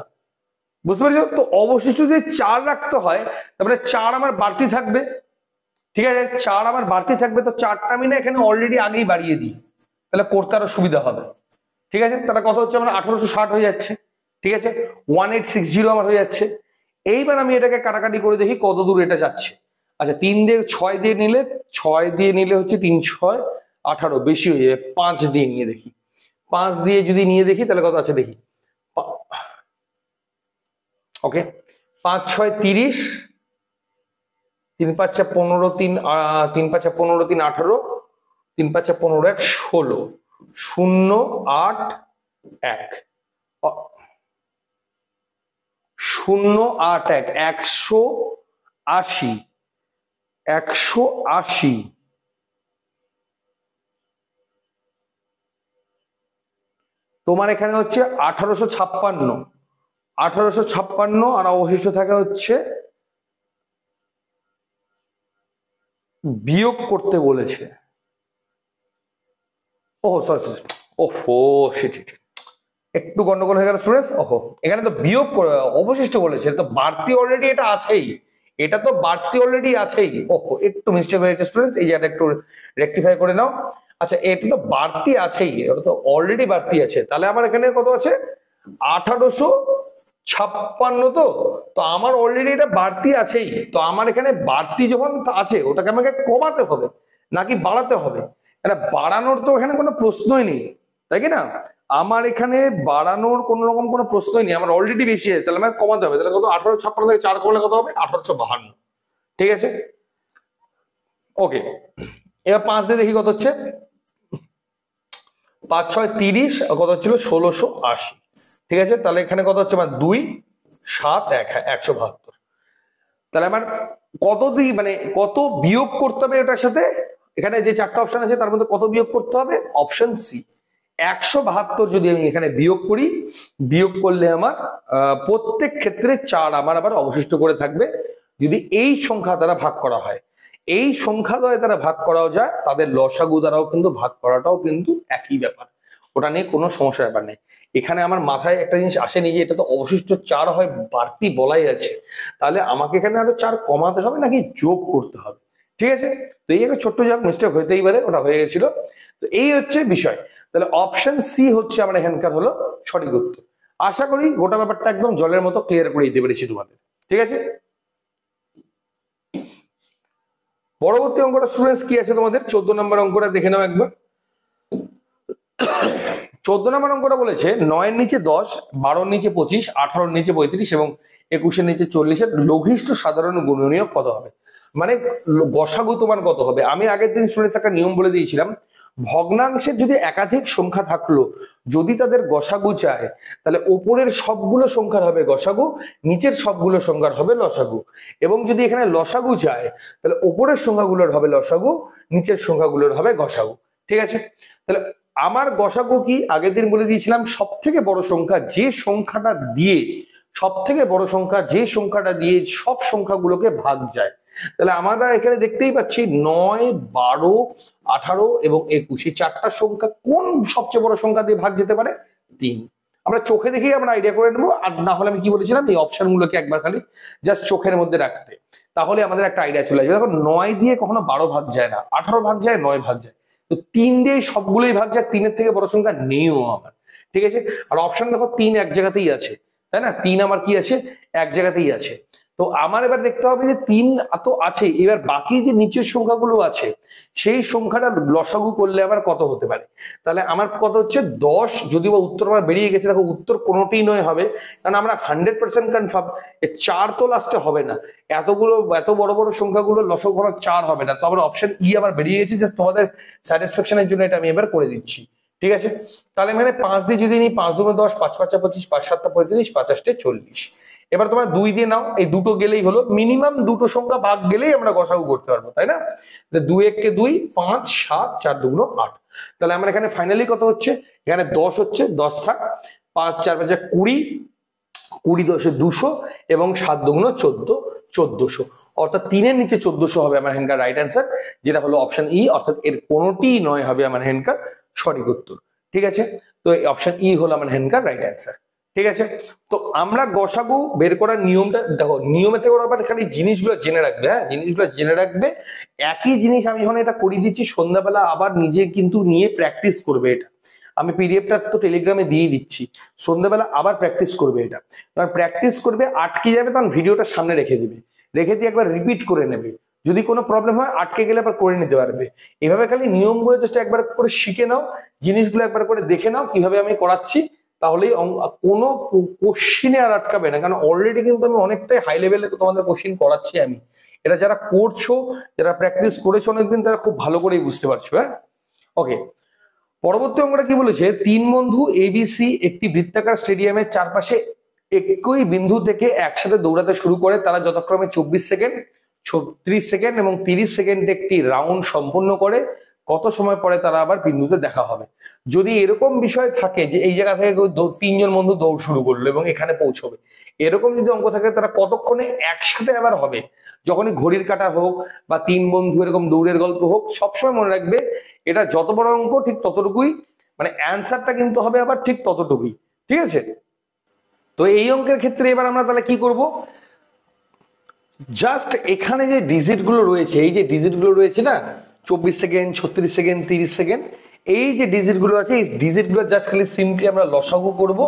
A: বুঝতে পারছি তো। অবশিষ্ট যদি 4 রাখতে হয় তারপরে 4 আমার বাড়তি থাকবে, ঠিক আছে, 4 আমার বাড়তি থাকবে, তো 4টা আমি না এখানে অলরেডি আগেই বাড়িয়ে দিই, তাহলে করতে আরো সুবিধা হবে, ঠিক আছে। তাহলে কত হচ্ছে আমার 1860 হয়ে যাচ্ছে, ঠিক আছে, 1860 আমার হয়ে যাচ্ছে। এইবার আমি এটাকে কাটাকাটি করে দেখি কত দূর এটা যাচ্ছে। আচ্ছা 3 দিয়ে 6 দিয়ে নিলে, 6 দিয়ে নিলে হচ্ছে 3 6 18, বেশি হয়ে যাবে, 5 দিয়ে নিয়ে দেখি, 5 দিয়ে যদি নিয়ে দেখি তাহলে কত আছে দেখি, ওকে 5 6 30, 3 5 15, 3 5 15, 3 18, 3 5 15 1 16, 0 8 1, 0 8 1, 180, 180, তোমার এখানে হচ্ছে 1856, 1856, আর অবশিষ্ট থাকে হচ্ছে বিয়োগ করতে বলেছে, ওহো সরি, ওহো একটু গন্ডগোল হয়ে গেল স্টুডেন্টস। ওহো, এখানে তো বিয়োগ অবশিষ্ট বলেছে, তো বাড়তি অলরেডি এটা আছেই, এটা তো বাড়তি অলরেডি আছেই, ওহো একটু মিস্টেক হয়েছে স্টুডেন্টস, এই জায়গাটা একটু রেকটিফাই করে নাও। আচ্ছা এটা তো বাড়তি আছেই, এটা তো অলরেডি বাড়তি আছে, তাহলে আমার এখানে কত আছে 1856, তো তো আমার অলরেডি এটা বাড়তি আছেই, তো আমার এখানে বাড়তি যখন আছে ওটাকে আমাকে কমাতে হবে নাকি বাড়াতে হবে, এটা বাড়ানোর তো এখানে কোনো প্রশ্নই নেই, তাই কি না, আমার এখানে বাড়ানোর কোন রকম কোনো প্রশ্নই নেই, আমার অলরেডি বেশি আছে, তাহলে আমাকে কমাতে হবে, তাহলে কত 1856 থেকে 4 কমলে কত হবে 1852, ঠিক আছে, ওকে। এবার 5 দিয়ে দেখি কত হচ্ছে, 5 6 30, কত হচ্ছিল 1680, ঠিক আছে, তাহলে এখানে কত হচ্ছে আমার 2 7 1, 172, তাহলে আমার কত দিই মানে কত বিয়োগ করতে হবে এটার সাথে, এখানে যে 4টা অপশন আছে তার মধ্যে কত বিয়োগ করতে হবে, অপশন সি 172 যদি আমি এখানে বিয়োগ করি, বিয়োগ করলে আমার প্রত্যেক ক্ষেত্রে 4 আমার আবার অবশিষ্ট করে থাকবে, যদি এই সংখ্যা দ্বারা ভাগ করা হয়, এই সংখ্যা দ্বারা ভাগ করাও যায়, তাদের লসাগু দ্বারাও কিন্তু ভাগ করাটাও কিন্তু একই ব্যাপার, ওটা নিয়ে কোনো সমস্যার ব্যাপার নেই। এখানে আমার মাথায় একটা জিনিস আসেনি যে এটা তো অবশিষ্ট 4 হয় বাড়তি বলাই আছে, তাহলে আমাকে এখানে আরো 4 কমাতে হবে নাকি যোগ করতে হবে, ঠিক আছে। তো এই একটা ছোট্ট যাক মিস্টেক হইতেই পারে, ওটা হয়ে গেছিল, তো এই হচ্ছে বিষয়। তাহলে অপশন সি হচ্ছে আমার এখানকার হলো সঠিক উত্তর। আশা করি গোটা ব্যাপারটা একদম জলের মতো ক্লিয়ার করে দিতে পেরেছি তোমাদের, ঠিক আছে। পরবর্তী অঙ্কটা স্টুডেন্টস কি আছে তোমাদের, 14 নম্বর অঙ্কটা দেখে নাও একবার। 14 নম্বর অঙ্কটা বলেছে 9 এর নিচে 10, 12 এর নিচে 25, 18 এর নিচে 35 এবং 21 এর নিচে 40 এর লঘিষ্ঠ সাধারণ গুণনীয়ক কত হবে, মানে গসাগু তোমার কত হবে। আমি আগের দিন স্টুডেন্টস একটা নিয়ম বলে দিয়েছিলাম, ভগ্নাংশের যদি একাধিক সংখ্যা থাকলো, যদি তাদের গসাগু চায়, তাহলে উপরের সবগুলো সংখ্যার হবে গসাগু, নিচের সবগুলো সংখ্যার হবে লসাগু, এবং যদি এখানে লসাগু চায় তাহলে উপরের সংখ্যাগুলোর হবে লসাগু, নিচের সংখ্যাগুলোর হবে গসাগু, ঠিক আছে। তাহলে আমার গসাগু কি আগের দিন বলে দিয়েছিলাম, সব থেকে বড় সংখ্যা যে সংখ্যাটা দিয়ে, সব থেকে বড় সংখ্যা যে সংখ্যাটা দিয়ে সব সংখ্যাগুলোকে ভাগ যায়, তাহলে আমরা এখানে দেখতেই পাচ্ছি 9 12 18 এবং 21, এই 4টা সংখ্যা কোন সবচেয়ে বড় সংখ্যা দিয়ে ভাগ যেতে পারে, 3। আমরা চোখে দেখেই আমরা আইডিয়া করে নেবো, আর না হলে আমি কি বলেছিলাম এই অপশন গুলোকে একবার খালি জাস্ট চোখের মধ্যে রাখতে, তাহলে আমাদের একটা আইডিয়া চলে আসবে। দেখো 9 দিয়ে কখনো 12 ভাগ যায় না, 18 ভাগ যায়, 9 ভাগ যায়, তো 3 দিয়ে সবগুলোই ভাগ যায়, 3-এর থেকে বড় সংখ্যা নেইও আমার, ঠিক আছে। আর অপশন দেখো 3 এক জায়গাতেই আছে, তাই না, 3 আমার কি আছে এক জায়গাতেই আছে, তো আমার এবার দেখতে হবে যে 3 তো আছে, এবার বাকি যে নিচের সংখ্যাগুলো আছে সেই সংখ্যাটা লসাগু করলে আমার কত হতে পারে, তাহলে আমার কত হচ্ছে 10, যদিও বা উত্তর আমার বেরিয়ে গেছে, দেখো উত্তর কোনোটি নয় হবে, কারণ আমরা 100% কনফার্ম 4 তো লাস্টে হবে না, এতগুলো এত বড় বড় সংখ্যাগুলো লসাগু করা 4 হবে না, তো আমার অপশন ই আমার বেরিয়ে গেছে, জাস্ট তোমাদের স্যাটিসফ্যাকশনের জন্য এটা আমি এবার করে দিচ্ছি, ঠিক আছে। তাহলে মানে 5 দিয়ে যদি নিই, 5 2 10, 5 5 25, 5 7 35, 5 8 40, এবার তোমরা 2 দিয়ে নাও, এই দুটো গেলেই হলো, মিনিমাম দুটো সংখ্যা ভাগ গেলেই আমরা গসাগু করতে পারবো, তাই না। 2 1 কে 2, 5 7, 4 2 8, তাহলে আমার এখানে ফাইনালি কত হচ্ছে, এখানে 10 হচ্ছে, 10 থাক, 5 4 5 20, 20 10 200 এবং 7 2 14, 1400, অর্থাৎ 3 এর নিচে 1400 হবে আমার এখানকার রাইট অ্যান্সার, যেটা হলো অপশন ই, অর্থাৎ এর কোনোটি নয় হবে আমার এখানকার সঠিক উত্তর। ঠিক আছে, তো অপশন ই হলো আমার এখানকার রাইট অ্যান্সার। ঠিক আছে, তো আমরা গসাগু বের করার নিয়মটা দেখো, নিয়মে থেকে ওরা খালি জিনিসগুলো জেনে রাখবে, হ্যাঁ জিনিসগুলো জেনে রাখবে। একই জিনিস আমি যখন এটা করিয়ে দিচ্ছি সন্ধ্যাবেলা আবার নিজে কিন্তু নিয়ে প্র্যাকটিস করবে এটা। আমি পিডিএফটা তো টেলিগ্রামে দিয়ে দিচ্ছি, সন্ধ্যাবেলা আবার প্র্যাকটিস করবে এটা। তখন প্র্যাকটিস করবে, আটকে যাবে তখন ভিডিওটা সামনে রেখে দিবে, রেখে দিয়ে একবার রিপিট করে নেবে। যদি কোনো প্রবলেম হয় আটকে গেলে আবার করে নিতে পারবে। এভাবে খালি নিয়মগুলো জাস্ট একবার করে শিখে নাও, জিনিসগুলো একবার করে দেখে নাও কিভাবে আমি করাচ্ছি, তাহলেই কোনো কোশ্চিনে আর আটকাবে না। কারণ অলরেডি কিন্তু আমি অনেকটাই হাই লেভেলে তোমাদের কোশ্চিন করাচ্ছি আমি। এটা যারা করছো, যারা প্র্যাকটিস করেছো অনেকদিন, তারা খুব ভালো করেই বুঝতে পারছো। হ্যাঁ, ওকে। পরবর্তী অঙ্কটা কি বলেছে, 3 বন্ধু এবিসি একটি বৃত্তাকার স্টেডিয়ামের চারপাশে একই বিন্দু থেকে একসাথে দৌড়াতে শুরু করে। তারা যথাক্রমে 24 সেকেন্ড, 36 সেকেন্ড এবং 30 সেকেন্ডে একটি রাউন্ড সম্পন্ন করে। কত সময় পরে তারা আবার বিন্দুতে দেখা হবে? যদি এরকম বিষয় থাকে যে এই জায়গা থেকে 3 জন বন্ধু দৌড় শুরু করলো এবং এখানে পৌঁছবে, এরকম যদি অঙ্ক থাকে তারা কতক্ষণে একসাথে আবার হবে, যখনই ঘড়ির কাঁটা হোক বা 3 বন্ধু এরকম দৌড়ের গল্প হোক, সবসময় মনে রাখবে এটা যত বড় অঙ্ক ঠিক ততটুকুই, মানে অ্যান্সারটা কিন্তু হবে আবার ঠিক ততটুকুই। ঠিক আছে, তো এই অঙ্কের ক্ষেত্রে এবার আমরা তাহলে কি করব, জাস্ট এখানে যে ডিজিট গুলো রয়েছে, এই যে ডিজিট গুলো রয়েছে না, 24 সেকেন্ড, 36 সেকেন্ড, 30 সেকেন্ড, এই যে ডিজিট গুলো আছে, এই ডিজিট গুলো জাস্ট খালি সিম্পলি আমরা লসাগু করব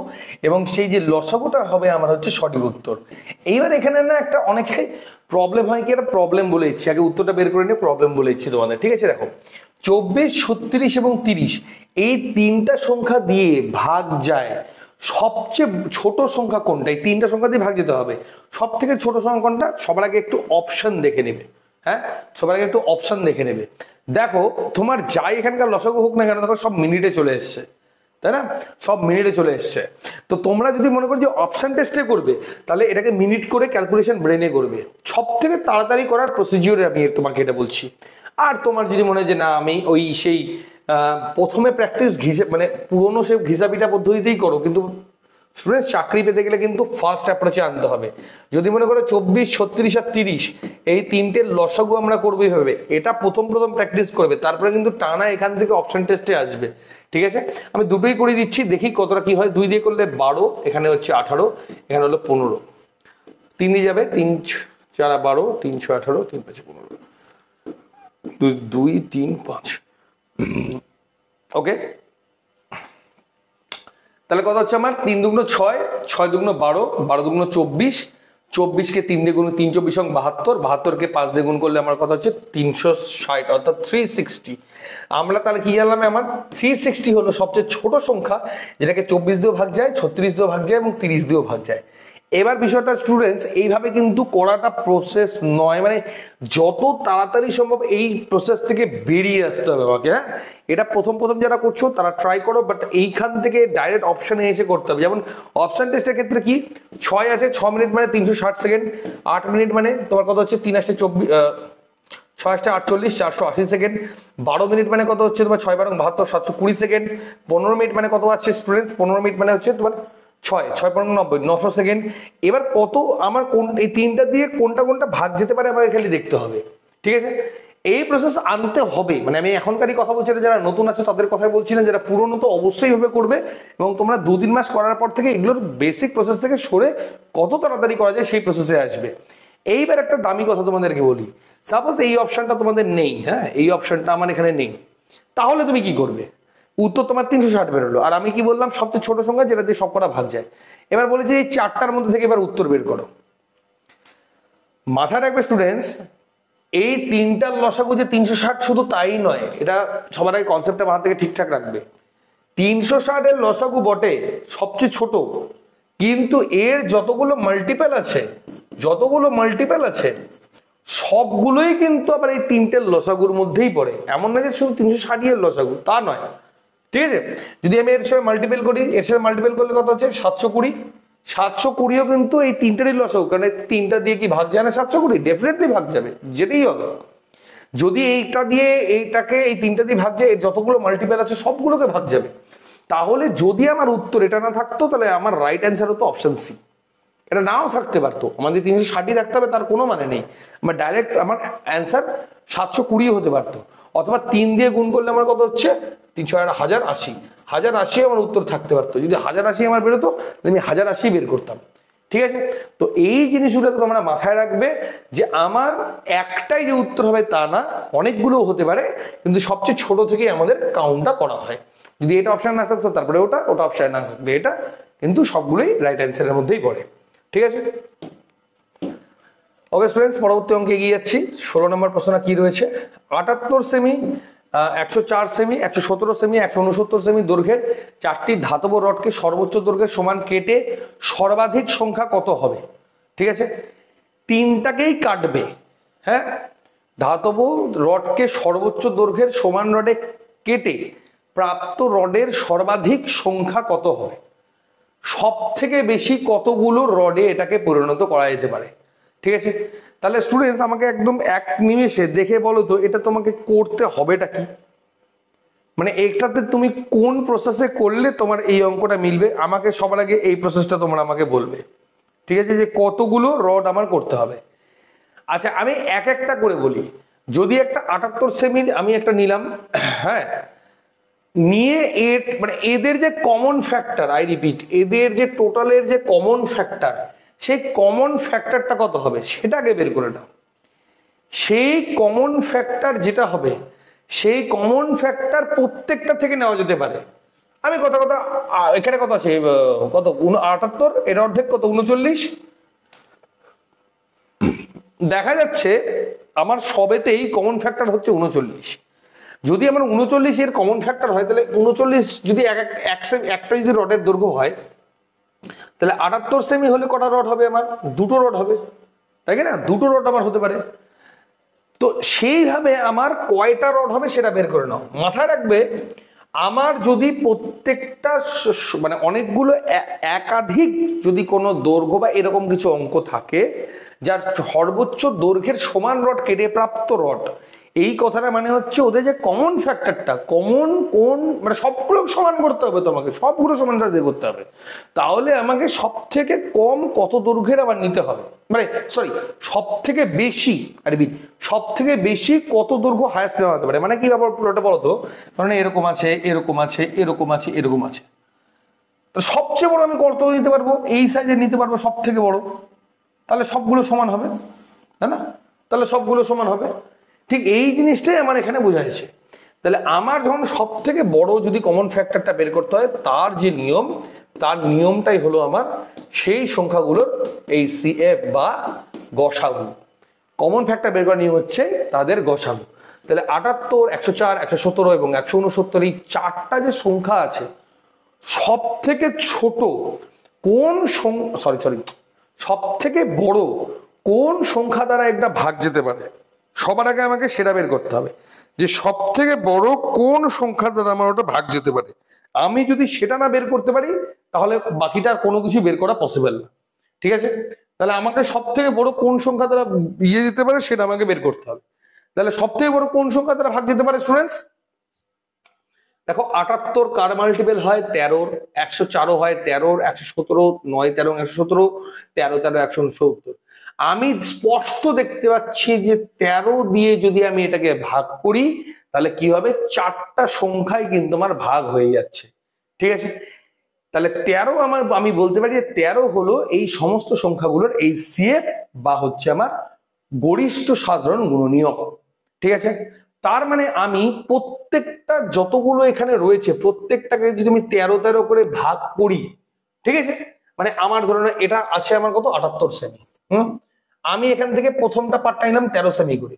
A: এবং সেই যে লসাগুটা হবে আমার হচ্ছে সঠিক উত্তর। এইবার এখানে না একটা অনেকে প্রবলেম হয় কি, একটা প্রবলেম বলে দিচ্ছি, আগে উত্তরটা বের করে নিয়ে প্রবলেম বলে দিচ্ছি তোমাদের। ঠিক আছে, দেখো 24, 36 এবং 30 এই তিনটা সংখ্যা দিয়ে ভাগ যায় সবচেয়ে ছোট সংখ্যা কোনটা? এই তিনটা সংখ্যা দিয়ে ভাগ যেতে হবে, সব থেকে ছোট সংখ্যা কোনটা? সবার আগে একটু অপশন দেখে নেবে। হ্যাঁ, সবার আগে একটু অপশন দেখে নেবে। দেখো তোমার যাই এখানকার লসাগু হোক না কেন, দেখো সব মিনিটে চলে এসছে, তাই না? সব মিনিটে চলে এসছে। তো তোমরা যদি মনে করো যে অপশন টেস্টে করবে, তাহলে এটাকে মিনিট করে ক্যালকুলেশন ব্রেনে করবে। সব থেকে তাড়াতাড়ি করার প্রসিজিওর আমি তোমাকে এটা বলছি। আর তোমার যদি মনে হয় যে না আমি ওই সেই প্রথমে প্র্যাকটিস মানে পুরোনো সে ঘিসাপিটা পদ্ধতিতেই করো, কিন্তু স্টুডেন্টস চাকরি পেতে গেলে কিন্তু ফার্স্ট অ্যাপ্রোচে আনতে হবে। যদি মনে করো 24, 36 আর 30 এই তিনটে লসাগু আমরা করবো এইভাবে, এটা প্রথম প্র্যাকটিস করবে, তারপরে কিন্তু টানা এখান থেকে অপশন টেস্টে আসবে। ঠিক আছে, আমি দুটোই করে দিচ্ছি, দেখি কতটা কি হয়। 2 দিয়ে করলে 12, এখানে হচ্ছে 18, এখানে হলো 15, 3 দিয়ে যাবে, 3 4 12, 3 6 18, 3 5 15, 2 3 5। ওকে, তাহলে কত হচ্ছে আমার? 3 দুগুণ 6, 6 দুগুণ 12, 12 দুগুণ 24, 24কে 3 দিয়ে গুণ, 3 24 এবং 72, 72কে 5 দিয়ে গুণ করলে আমার কথা হচ্ছে 360, অর্থাৎ 360। আমরা তাহলে কি জানলাম, আমার 360 হলো সবচেয়ে ছোট সংখ্যা, যেটাকে 24 দিয়েও ভাগ যায়, 36 দিয়েও ভাগ যায় এবং 30 দিয়েও ভাগ যায়। এবার বিষয়টা স্টুডেন্টস এইভাবে কিন্তু করাটা প্রসেস নয়, মানে যত তাড়াতাড়ি সম্ভব এই প্রসেস থেকে বেরিয়ে আসতে হবে আমাকে। হ্যাঁ, এটা প্রথম যারা করছো তারা ট্রাই করো, বাট এইখান থেকে ডাইরেক্ট অপশনে এসে করতে হবে। যেমন অপশন টেস্টের ক্ষেত্রে কি 6 আছে, 6 মিনিট মানে 360 সেকেন্ড, 8 মিনিট মানে তোমার কত হচ্ছে 3 8 24, 6 8 48, 480 সেকেন্ড, 12 মিনিট মানে কত হচ্ছে তোমার 6 12 72, 720 সেকেন্ড, 15 মিনিট মানে কত আছে স্টুডেন্টস? 15 মিনিট মানে হচ্ছে তোমার 6 6 15 90, 900 সেকেন্ড। এবার কত আমার কোন এই তিনটা দিয়ে কোনটা ভাগ যেতে পারে আমাকে খালি দেখতে হবে। ঠিক আছে, এই প্রসেস আনতে হবে। মানে আমি এখনকারই কথা বলছি, যারা নতুন আছে তাদের কথাই বলছি না, যারা পুরনো তো অবশ্যই ভাবে করবে এবং তোমরা 2-3 মাস করার পর থেকে এগুলোর বেসিক প্রসেস থেকে সরে কত তাড়াতাড়ি করা যায় সেই প্রসেসে আসবে। এইবার একটা দামি কথা তোমাদেরকে বলি, সাপোজ এই অপশনটা তোমাদের নেই, হ্যাঁ এই অপশনটা আমার এখানে নেই, তাহলে তুমি কি করবে? উত্তর তোমার 360 বেরোলো, আর আমি কি বললাম সবচেয়ে ছোট সংখ্যা যেটা দিয়ে সবকটা ভাগ যায়। এবার বলেছি এই 4টার মধ্যে থেকে এবার উত্তর বের করো। মাথায় রাখবে স্টুডেন্টস, এই তিনটার লসাগু যে 360 শুধু তাই নয়, এটা সবার আগে কনসেপ্টটা মাথা থেকে ঠিকঠাক রাখবে। 360 এর লসাগু বটে সবচেয়ে ছোট, কিন্তু এর যতগুলো মাল্টিপল আছে সবগুলোই কিন্তু আবার এই তিনটের লসাগুর মধ্যেই পড়ে। এমন না যে শুধু 360 এর লসাগু, তা নয়। ঠিক আছে, যদি আমি এর সাথে মাল্টিপল করি, এর সাথে মাল্টিপল করলে কত হচ্ছে 720, 720ও কিন্তু এই তিনটারই লসাগু, কারণ তিনটা দিয়ে কি ভাগ যায় না 720? ডেফিনেটলি ভাগ যাবে, যেতেই হবে। যদি এইটা দিয়ে এইটাকে এই তিনটা দিয়ে ভাগ যায়, যতগুলো মাল্টিপল আছে সবগুলোকে ভাগ যাবে। তাহলে যদি আমার উত্তর এটা না থাকতো তাহলে আমার রাইট অ্যান্সার হতো অপশন সি। এটা নাও থাকতে পারতো, আমাদের 360 থাকতে হবে তার কোনো মানে নেই, আমার ডাইরেক্ট আমার অ্যান্সার 720 হতে পারতো, অথবা 3 দিয়ে গুণ করলে আমার কত হচ্ছে 300 1080 আমার উত্তর থাকতে পারতো। যদি 1080 আমার বেরোতো আমি 1080 বের করতাম। ঠিক আছে, তো এই জিনিসগুলোকে তোমরা মাথায় রাখবে যে আমার একটাই যে উত্তর হবে তা না, অনেকগুলো হতে পারে, কিন্তু সবচেয়ে ছোট থেকে আমাদের কাউন্টটা করা হয়। যদি এটা অপশন না থাকতো তারপরে ওটা, ওটা অপশন না থাকবে এটা, কিন্তু সবগুলোই রাইট অ্যান্সারের মধ্যেই পড়ে। ঠিক আছে, ওকে স্টুডেন্টস, পরবর্তী অঙ্কে এগিয়ে যাচ্ছি। 16 নম্বর প্রশ্নটা কি রয়েছে, 78 সেমি 104 সেমি 117 সেমি 169 সেমি দৈর্ঘ্যের 4টি ধাতব রডকে সর্বোচ্চ দৈর্ঘ্যের সমান কেটে সর্বাধিক সংখ্যা কত হবে। ঠিক আছে, তিনটাকেই কাটবে। হ্যাঁ, ধাতব রডকে সর্বোচ্চ দৈর্ঘ্যের সমান রডে কেটে প্রাপ্ত রডের সর্বাধিক সংখ্যা কত হবে, সব থেকে বেশি কতগুলো রডে এটাকে পরিণত করা যেতে পারে। ঠিক আছে, তাহলে স্টুডেন্টস আমাকে একদম এক নিমেষে দেখে বলো তো এটা তোমাকে করতে হবেটা কি, মানে এইটাতে তুমি কোন প্রসেসে করলে তোমার এই অঙ্কটা মিলবে। আমাকে সবার আগে এই প্রসেসটা তোমরা আমাকে বলবে। ঠিক আছে, যে কতগুলো রড আমার করতে হবে। আচ্ছা, আমি এক একটা করে বলি। যদি একটা 78 সেমি আমি একটা নিলাম, হ্যাঁ, নিয়ে এর মানে এদের যে কমন ফ্যাক্টর, আই রিপিট, এদের যে টোটালের যে কমন ফ্যাক্টর, সেই কমন ফ্যাক্টরটা কত হবে সেটাকে বের করে নাও। সেই কমন ফ্যাক্টর যেটা হবে, সেই কমন ফ্যাক্টর প্রত্যেকটা থেকে নেওয়া যেতে পারে। আমি কথা এখানে কত আছে, কত 78, এর অর্ধেক কত 39। দেখা যাচ্ছে আমার সবেতেই কমন ফ্যাক্টর হচ্ছে 39। যদি আমার 39 এর কমন ফ্যাক্টর হয়, তাহলে 39 যদি একটা যদি রডের দৈর্ঘ্য হয়, তাহলে 78 সেমি হলে কটা রড হবে, আমার দুটো রড হবে, তাই না? দুটো রড আমার হতে পারে। তো সেইভাবে আমার কয়টা রড হবে সেটা বের করে নাও। মাথায় রাখবে, আমার যদি প্রত্যেকটা মানে অনেকগুলো একাধিক যদি কোনো দৈর্ঘ্য বা এরকম কিছু অঙ্ক থাকে যার সর্বোচ্চ দৈর্ঘ্যের সমান রড কেটে প্রাপ্ত রড, এই কথাটা মানে হচ্ছে ওদের যে কমন ফ্যাক্টরটা, কমন কোন মানে সবগুলো সমান করতে হবে, তোমাকে সবগুলো সমান সাথে করতে হবে। তাহলে আমাকে সব থেকে কম কত দৈর্ঘ্যের আবার নিতে হবে, মানে সরি সব থেকে বেশি, আরবি সব থেকে বেশি কত দৈর্ঘ্য হায়েস্ট নেওয়া হতে পারে। মানে কি ব্যাপার পুরোটা বলো তো, মানে এরকম আছে এরকম আছে এরকম আছে এরকম আছে, তো সবচেয়ে বড় আমি কত নিতে পারবো, এই সাইজের নিতে পারবো সব থেকে বড়, তাহলে সবগুলো সমান হবে, তাই না? তাহলে সবগুলো সমান হবে। ঠিক এই জিনিসটাই আমার এখানে বোঝাইছে। তাহলে আমার যখন সব থেকে বড় যদি কমন ফ্যাক্টরটা বের করতে হয়, তার যে নিয়ম, তার নিয়মটাই হলো আমার সেই সংখ্যাগুলোর এই সিএফ বা গসাগু। কমন ফ্যাক্টর বের করার নিয়ম হচ্ছে তাদের গসাগু। তাহলে 78, 104, 117 এবং 169, এই চারটা যে সংখ্যা আছে, সব থেকে ছোট কোন সব থেকে বড় কোন সংখ্যা দ্বারা একটা ভাগ যেতে পারে, সবার আগে আমাকে সেটা বের করতে হবে যে সব থেকে বড় কোন সংখ্যা দ্বারা আমার ওটা ভাগ যেতে পারে। আমি যদি সেটা না বের করতে পারি তাহলে বাকিটা কোনো কিছু বের করা পসিবল না। ঠিক আছে, তাহলে আমাকে সব থেকে বড় কোন সংখ্যা দ্বারা ইয়ে যেতে পারে সেটা আমাকে বের করতে হবে। তাহলে সব থেকে বড় কোন সংখ্যা দ্বারা ভাগ যেতে পারে স্টুডেন্টস, দেখো 78 কার মাল্টিপল হয় 13, 104 হয় 13, 117 9 13 117, 13 13 169। আমি স্পষ্ট দেখতে পাচ্ছি যে 13 দিয়ে যদি আমি এটাকে ভাগ করি তাহলে কি হবে, চারটা সংখ্যায় কিন্তু আমার ভাগ হয়ে যাচ্ছে। ঠিক আছে, তাহলে 13 আমি বলতে পারি যে 13 হলো এই সমস্ত সংখ্যাগুলোর এই সিএফ বা হচ্ছে আমার গরিষ্ঠ সাধারণ গুণনীয়ক। ঠিক আছে, তার মানে আমি প্রত্যেকটা যতগুলো এখানে রয়েছে প্রত্যেকটাকে যদি আমি 13 13 করে ভাগ করি, ঠিক আছে, মানে আমার ধরুন এটা আছে আমার কত 78 সেমি, আমি এখান থেকে প্রথমটা পার্টটা নিলাম 13 সেমি করে,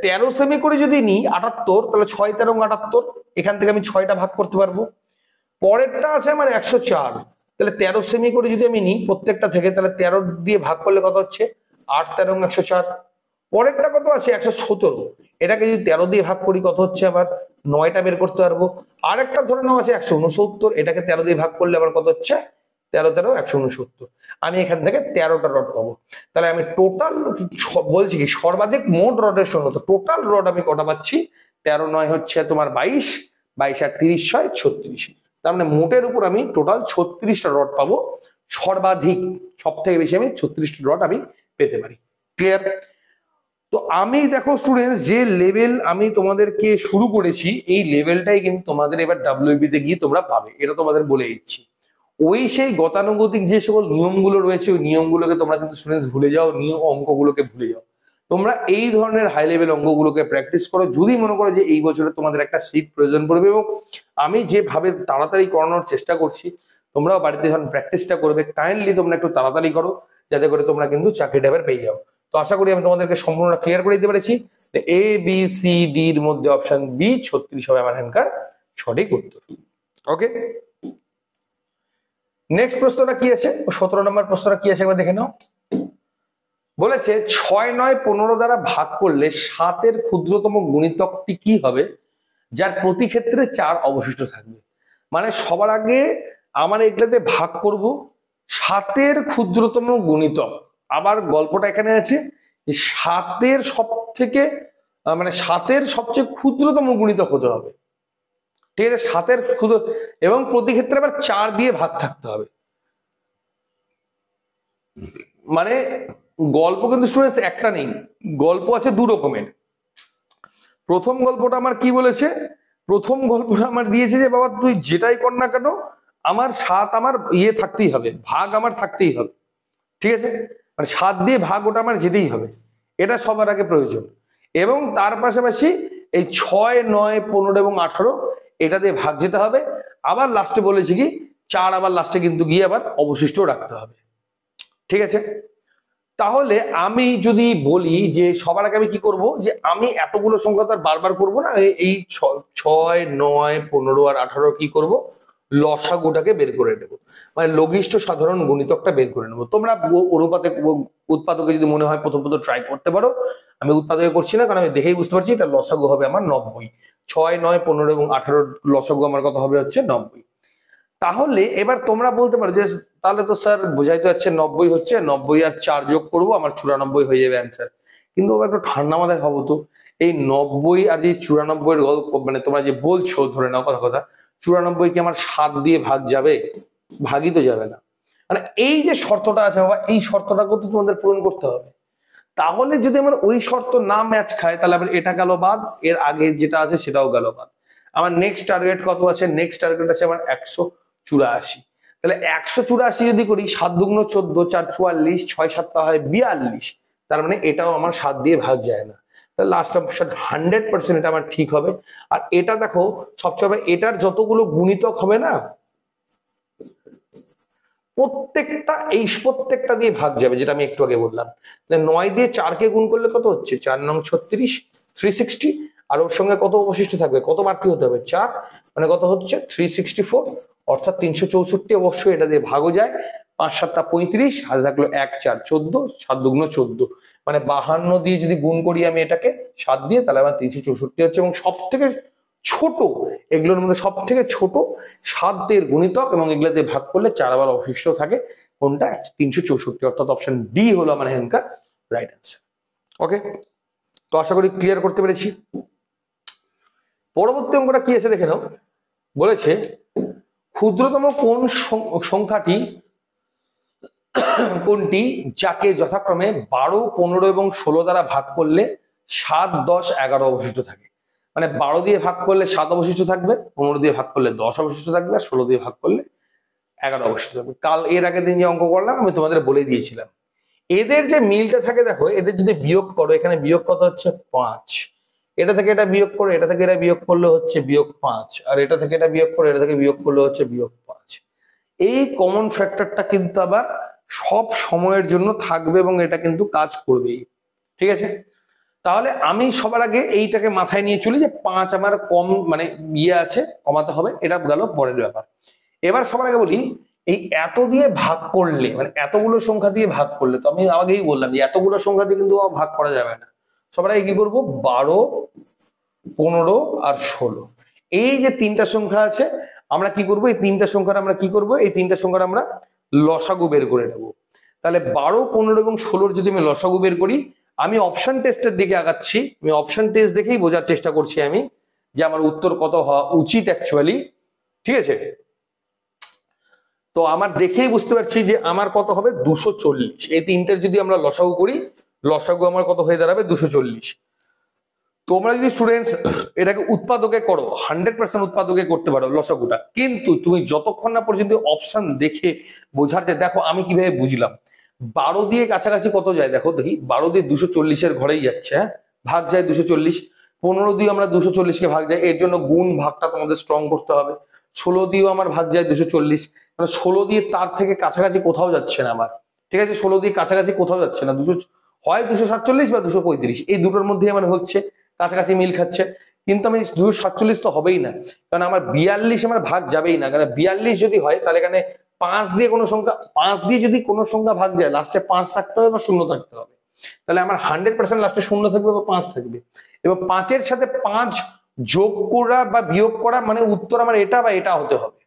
A: 13 সেমি করে যদি নিই 78, তাহলে 6 13 78, এখান থেকে আমি 6টা ভাগ করতে পারবো। পরেরটা আছে আমার 104, তাহলে 13 সেমি করে যদি আমি নিই প্রত্যেকটা থেকে, তাহলে 13 দিয়ে ভাগ করলে কত হচ্ছে 8 13 104। পরেরটা কত আছে 117, এটাকে যদি 13 দিয়ে ভাগ করি কত হচ্ছে আবার 9টা বের করতে পারবো। আরেকটা ধরে নেওয়া আছে 169, এটাকে 13 দিয়ে ভাগ করলে আবার কত হচ্ছে 13 13 169। আমি এখান থেকে 13টা রড পাবো। তাহলে আমি টোটাল বলছি কি সর্বাধিক মোট রডের সঙ্গে, তো টোটাল রড আমি কটা পাচ্ছি, 13 9 হচ্ছে তোমার 22, 22 আর 30 6 36। তার মানে মোটের উপর আমি টোটাল 36টা রড পাবো, সর্বাধিক সব থেকে বেশি আমি 36টা রড আমি পেতে পারি। ক্লিয়ার? তো আমি দেখো স্টুডেন্টস যে লেভেল আমি তোমাদেরকে শুরু করেছি, এই লেভেলটাই কিন্তু তোমাদের এবার ডাব্লিউবি তে গিয়ে তোমরা পাবে, এটা তোমাদের বলে দিচ্ছি। ওই সেই গতানুগতিক যে সকল নিয়মগুলো রয়েছে ওই নিয়মগুলোকে তোমরা কিন্তু স্টুডেন্টস ভুলে যাও, নিয়ম অঙ্কগুলোকে ভুলে যাও। তোমরা এই ধরনের হাই লেভেল অঙ্কগুলোকে প্র্যাকটিস করো যদি মনে করো যে এই বছরে তোমাদের একটা সিট প্রয়োজন পড়বে, এবং আমি যেভাবে তাড়াতাড়ি করানোর চেষ্টা করছি তোমরাও বাড়িতে যখন প্র্যাকটিসটা করবে কাইন্ডলি তোমরা একটু তাড়াতাড়ি করো, যাতে করে তোমরা কিন্তু চাকরিটা এবার পেয়ে যাও। তো আশা করি আমি তোমাদেরকে সম্পূর্ণ ক্লিয়ার করে দিতে পেরেছি। এ বি সি ডি এর মধ্যে অপশন বি 36 হবে আমার এখানকার সঠিক উত্তর। ওকে, নেক্সট প্রশ্নটা কি আছে, 17 নম্বর প্রশ্নটা কি আছে একবার দেখে নাও। বলেছে 6 9 15 দ্বারা ভাগ করলে 7 এর ক্ষুদ্রতম গুণিতকটি কি হবে যার প্রতি ক্ষেত্রে 4 অবশিষ্ট থাকবে। মানে সবার আগে আমার এগুলাতে ভাগ করব 7 এর ক্ষুদ্রতম গুণিতক। আবার গল্পটা এখানে আছে যে 7 এর সব থেকে মানে 7 এর সবচেয়ে ক্ষুদ্রতম গুণিতক হতে হবে, ঠিক আছে, 7 এর ক্ষুদ্র, এবং প্রতি ক্ষেত্রে আবার 4 দিয়ে ভাগ থাকতে হবে। মানে গল্প কিন্তু স্টুডেন্টস একটা নেই, গল্প আছে দু রকমের। প্রথম গল্পটা আমার কি বলেছে, প্রথম গল্পটা আমার দিয়েছে যে বাবা তুই যেটাই কর না কেন আমার 7 আমার ইয়ে থাকতেই হবে, ভাগ আমার থাকতেই হবে, ঠিক আছে, মানে 7 দিয়ে ভাগ ওটা আমার যেতেই হবে, এটা সবার আগে প্রয়োজন। এবং তার পাশাপাশি এই 6 9 15 এবং 18 এটা দিয়ে ভাগ যেতে হবে। আবার লাস্টে বলেছি কি 4 আবার লাস্টে কিন্তু গিয়ে আবার অবশিষ্ট রাখতে হবে, ঠিক আছে। তাহলে আমি যদি বলি যে সবার আগে আমি কি করব, যে আমি এতগুলো সংখ্যা তো আর বারবার করবো না, এই 6 9 15 আর 18 কি করব, লসাগুটাকে বের করে নেব, মানে লঘিষ্ঠ সাধারণ গুণিতকটা বের করে নেব। তোমরা অনুপাতে উৎপাদকে যদি মনে হয় প্রথম ট্রাই করতে পারো, আমি উৎপাদকে করছি না কারণ আমি দেখেই বুঝতে পারছি এটা লসাগু হবে আমার 90। 6 9 15 এবং 18 লসাগু আমার কত হবে হচ্ছে 90। তাহলে এবার তোমরা বলতে পারো যে তাহলে তো স্যার বোঝাইতে যাচ্ছে 90 হচ্ছে, 90 আর 4 যোগ করবো আমার 94 হয়ে যাবে অ্যান্সার। কিন্তু একটু ঠান্ডা মাথায় ভাবো তো, এই 90 আর যে 94 এর গল্প, মানে তোমরা যে বলছো ধরে নাও কথা কথা 94 কি আমার 7 দিয়ে ভাগ যাবে? ভাগই তো যাবে না। মানে এই যে শর্তটা আছে বাবা, এই শর্তটাকে তো তোমাদের পূরণ করতে হবে। তাহলে যদি আমার ওই শর্ত না ম্যাচ খায় তাহলে আবার এটা গেল বাদ, এর আগে যেটা আছে সেটাও গেল বাদ। আমার নেক্সট টার্গেট কত আছে, নেক্সট টার্গেট আছে আমার 184। তাহলে 184 যদি করি 7 দুগুণ 14 4 44 6 7 হয় 42, তার মানে এটাও আমার 7 দিয়ে ভাগ যায় না। তাহলে লাস্ট অপশন 100% এটা আমার ঠিক হবে। আর এটা দেখো সবসময় এটার যতগুলো গুণিতক হবে না প্রত্যেকটা দিয়ে ভাগ যাবে, যেটা আমি একটু আগে বললাম। 9 দিয়ে 4 কে গুণ করলে কত হচ্ছে 4 9 36 360, আর ওর সঙ্গে কত অবশিষ্ট থাকবে, কত বাড়তি হতে হবে 4, মানে কত হচ্ছে 364, অর্থাৎ 364 অবশ্যই এটা দিয়ে ভাগও যায়। 5 7 35, হাতে থাকলো 1 4 14, 7 দুগুণ 14, মানে 52 দিয়ে যদি গুণ করি আমি এটাকে 7 দিয়ে তাহলে আমার 364 হচ্ছে। এবং সব থেকে ছোট এগুলোর মধ্যে সব থেকে ছোট 7 দিয়ে গুণিতক এবং এগুলোতে ভাগ করলে 4 আবার অবশিষ্ট থাকে, কোনটা 364, অর্থাৎ অপশন ডি হলো আমার এখানকার রাইট অ্যান্সার। ওকে, তো আশা করি ক্লিয়ার করতে পেরেছি। পরবর্তী অঙ্কটা কি আছে দেখে নাও। বলেছে ক্ষুদ্রতম কোন সংখ্যাটি কোনটি যাকে যথাক্রমে 12 15 এবং 16 দ্বারা ভাগ করলে 7 10 11 অবশিষ্ট থাকে। মানে 12 দিয়ে ভাগ করলে 7 অবশিষ্ট থাকবে, 15 দিয়ে ভাগ করলে 10 অবশিষ্ট থাকবে, আর 16 দিয়ে ভাগ করলে 11 অবশিষ্ট থাকবে। কাল এর আগের দিন যে অঙ্ক করলাম আমি তোমাদের বলে দিয়েছিলাম, এদের যে মিলটা থাকে দেখো, এদের যদি বিয়োগ করো এখানে বিয়োগ কত হচ্ছে 5, এটা থেকে এটা বিয়োগ করে এটা থেকে এটা বিয়োগ করলে হচ্ছে বিয়োগ 5, আর এটা থেকে এটা বিয়োগ করে এটা থেকে বিয়োগ করলে হচ্ছে বিয়োগ 5। এই কমন ফ্যাক্টরটা কিন্তু আবার সব সময়ের জন্য থাকবে এবং এটা কিন্তু কাজ করবেই, ঠিক আছে। তাহলে আমি সবার আগে এইটাকে মাথায় নিয়ে চলি যে 5 আমার কম মানে ইয়ে আছে, কমাতে হবে, এটা গেল পরের ব্যাপার। এবার সবার আগে বলি এই এত দিয়ে ভাগ করলে, মানে এতগুলো সংখ্যা দিয়ে ভাগ করলে, তো আমি আগেই বললাম যে এতগুলো সংখ্যা দিয়ে কিন্তু ভাগ করা যাবে না। সবার আগে কি করব, 12 15 আর 16, এই যে তিনটা সংখ্যা আছে আমরা কি করব, এই তিনটা সংখ্যার আমরা কি করব, এই তিনটা সংখ্যার আমরা লসাগু বের করে নেব। তাহলে 12, 15 এবং 16 যদি আমি লসাগু বের করি, আমি অপশন টেস্টের দিকে আগাচ্ছি। আমি অপশন টেস্ট দেখেই বোঝার চেষ্টা করছি আমি যে আমার উত্তর কত হওয়া উচিত অ্যাকচুয়ালি। ঠিক আছে, তো আমার দেখেই বুঝতে পারছি যে আমার কত হবে 240। এই তিনটের যদি আমরা লসাগু করি, লসাগু আমার কত হয়ে দাঁড়াবে 240। তোমরা যদি স্টুডেন্টস এটাকে উৎপাদকে করো, 100% উৎপাদকে করতে পারো লসাগুটা, কিন্তু তুমি যতক্ষণ না পর্যন্ত অপশন দেখে বোঝার যে দেখো আমি কিভাবে বুঝলাম 12 দিয়ে কাছাকাছি কত যায়, দেখো দেখি 12 দিয়ে 240-এর ঘরেই যাচ্ছে। হ্যাঁ, ভাগ যায় 240। 15 দিয়ে আমরা 240-কে ভাগ যায়, এর জন্য গুণ ভাগটা তোমাদের স্ট্রং করতে হবে। 16 দিয়েও আমার ভাগ যায় 240, মানে 16 দিয়ে তার থেকে কাছাকাছি কোথাও যাচ্ছে না আমার। ঠিক আছে, 16 দিয়ে কাছাকাছি কোথাও যাচ্ছে না, হয় 247 বা 235, এই দুটোর মধ্যে আমার হচ্ছে, কাছাকাছি মিল খাচ্ছে। কিন্তু আমি 247 তো হবেই না, কারণ আমার 42 আমার ভাগ যাবেই না, কারণ 42 যদি হয় তাহলে এখানে 5 দিয়ে কোনো সংখ্যা, 5 দিয়ে যদি কোনো সংখ্যা ভাগ যায় লাস্টে 5 থাকতে হবে বা 0 থাকতে হবে। তাহলে আমার 100% লাস্টে 0 থাকবে বা 5 থাকবে। এবং 5-এর সাথে 5 যোগ করা বা বিয়োগ করা মানে উত্তর আমার এটা বা এটা হতে হবে।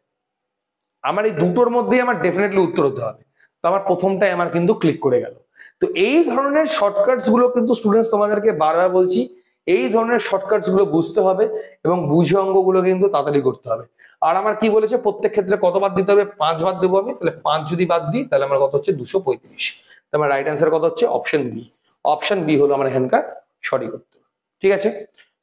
A: আমার এই দুটোর মধ্যেই আমার ডেফিনেটলি উত্তর হতে হবে। তো আমার প্রথমটাই আমার কিন্তু ক্লিক করে গেল। তো এই ধরনের শর্টকাটস গুলো কিন্তু স্টুডেন্টস তোমাদেরকে বারবার বলছি, এই ধরনের শর্টকাটস গুলো বুঝতে হবে এবং বুঝে অঙ্কগুলো কিন্তু তাড়াতাড়ি করতে হবে। আর আমার কি বলেছে, প্রত্যেক ক্ষেত্রে কত বাদ দিতে হবে, 5 বাদ দেবো আমি। তাহলে 5 যদি বাদ দিই তাহলে আমার কত হচ্ছে 235। তাহলে আমার রাইট অ্যান্সার কত হচ্ছে অপশন বি। অপশন বি হলো আমার এখানকার সঠিক উত্তর। ঠিক আছে,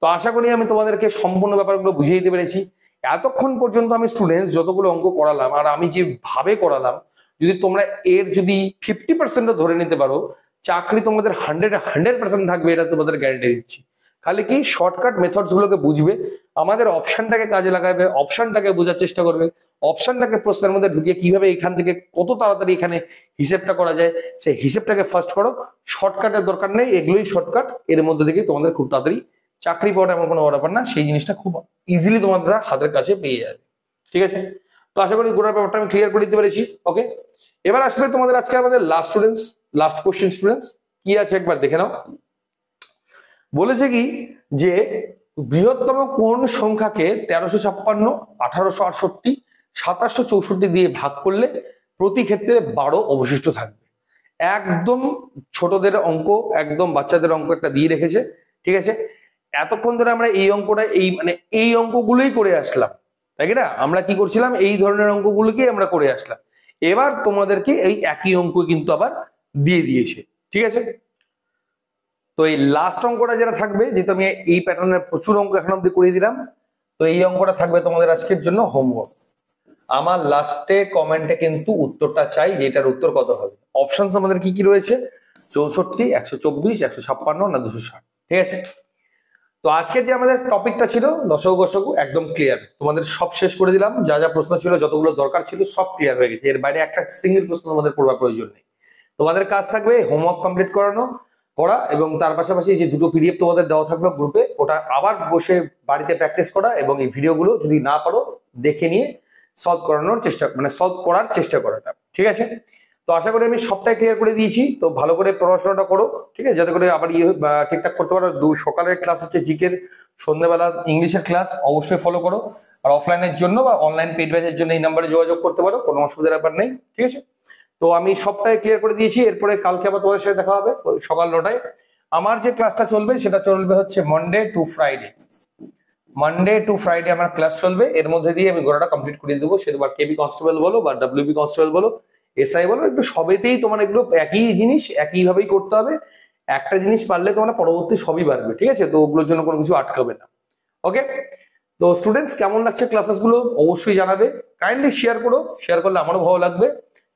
A: তো আশা করি আমি তোমাদেরকে সম্পূর্ণ ব্যাপারগুলো বুঝিয়ে দিতে পেরেছি। এতক্ষণ পর্যন্ত আমি স্টুডেন্টস যতগুলো অঙ্ক করালাম আর আমি যেভাবে করালাম, যদি তোমরা এর যদি 50% ধরে নিতে পারো, চাকরি তোমাদের 100% থাকবে, এটা তোমাদের গ্যারান্টি দিচ্ছি। খালি কি শর্টকাট মেথডস গুলোকে বুঝবে, আমাদের অপশনটাকে কাজে লাগাবে, অপশনটাকে বোঝার চেষ্টা করবে, অপশনটাকে প্রশ্নের মধ্যে ঢুকিয়ে কিভাবে এখান থেকে কত তাড়াতাড়ি এখানে হিসেবটা করা যায় সেই হিসেবটাকে ফার্স্ট করো। শর্টকাটের দরকার নেই, এগুলোই শর্টকাট, এর মধ্যে থেকে তোমাদের খুব তাড়াতাড়ি চাকরি পাওয়াটা এমন কোনো ব্যাপার না, সেই জিনিসটা খুব ইজিলি তোমাদের হাতের কাছে পেয়ে যাবে। ঠিক আছে, তো আশা করি গোটার ব্যাপারটা আমি ক্লিয়ার করে দিতে পেরেছি। ওকে, এবার আসবে তোমাদের আজকে আমাদের লাস্ট কোশ্চেন স্টুডেন্টস, কি আছে একবার দেখে নাও। বলেছে কি যে বৃহত্তম কোন সংখ্যাকে 1356, 1868, 2764 দিয়ে ভাগ করলে প্রতি ক্ষেত্রে 12 অবশিষ্ট থাকবে। একদম ছোটদের অঙ্ক, একদম বাচ্চাদের অঙ্ক একটা দিয়ে রেখেছে। ঠিক আছে, এতক্ষণ ধরে আমরা এই অঙ্কটা এই অঙ্কগুলোই করে আসলাম, তাই না? আমরা কি করছিলাম, এই ধরনের অঙ্কগুলোকেই আমরা করে আসলাম। এবার তোমাদেরকে এই একই অঙ্ক কিন্তু আবার দিয়ে দিয়েছে। ঠিক আছে, তো এই লাস্ট অঙ্কটা যেটা থাকবে, যেহেতু আমি এই প্যাটার্নের প্রচুর অঙ্ক এখন অব্দি করে দিলাম, তো এই অঙ্কটা থাকবে তোমাদের আজকের জন্য হোমওয়ার্ক। আমার লাস্টে কমেন্টে কিন্তু উত্তরটা চাই, যে এটার উত্তর কত হবে। অপশনস আমাদের কি কি রয়েছে, 64, 124, 156 না 260। ঠিক আছে, তো আজকের যে আমাদের টপিকটা ছিল দশক গসগু, একদম ক্লিয়ার, তোমাদের সব শেষ করে দিলাম। যা যা প্রশ্ন ছিল, যতগুলো দরকার ছিল, সব ক্লিয়ার হয়ে গেছে। এর বাইরে একটা সিঙ্গেল প্রশ্ন আমাদের পড়বার প্রয়োজন নেই। তোমাদের কাজ থাকবে হোমওয়ার্ক কমপ্লিট করা এবং তার পাশাপাশি যে দুটো পিডিএফ তোমাদের দেওয়া থাকলো গ্রুপে, ওটা আবার বসে বাড়িতে প্র্যাকটিস করা এবং এই ভিডিওগুলো যদি না পারো দেখে নিয়ে সলভ করার চেষ্টা করাটা। ঠিক আছে, তো আশা করি আমি সবটাই ক্লিয়ার করে দিয়েছি। তো ভালো করে পড়াশোনাটা করো, ঠিক আছে, যাতে করে আবার ঠিকঠাক করতে পারো। সকালের ক্লাস হচ্ছে জিকের, সন্ধ্যেবেলা ইংলিশের ক্লাস অবশ্যই ফলো করো। আর অফলাইনের জন্য বা অনলাইন পেড ব্যাচের জন্য এই নাম্বারে যোগাযোগ করতে পারো, কোনো অসুবিধার ব্যাপার নেই। ঠিক আছে, তো আমি সবটাই ক্লিয়ার করে দিয়েছি। এরপরে কালকে আবার তোমাদের সাথে দেখা হবে সকাল 9টায়। আমার যে ক্লাসটা চলবে সেটা চলবে হচ্ছে মানডে টু ফ্রাইডে আমার ক্লাস চলবে। এর মধ্যে দিয়ে আমি গোড়াটা কমপ্লিট করে দেবো। সেটা কেবি কনস্টেবল বলো বা ডাব্লিউবি কনস্টেবল বলো, এসআই বলো, একটু সবেতেই তোমার এগুলো একই জিনিস, একইভাবেই করতে হবে। একটা জিনিস পারলে তোমার পরবর্তী সবই পারবে। ঠিক আছে, তো ওগুলোর জন্য কোনো কিছু আটকাবে না। ওকে, তো স্টুডেন্টস কেমন লাগছে ক্লাসেস গুলো অবশ্যই জানাবে। কাইন্ডলি শেয়ার করলে আমারও ভালো লাগবে।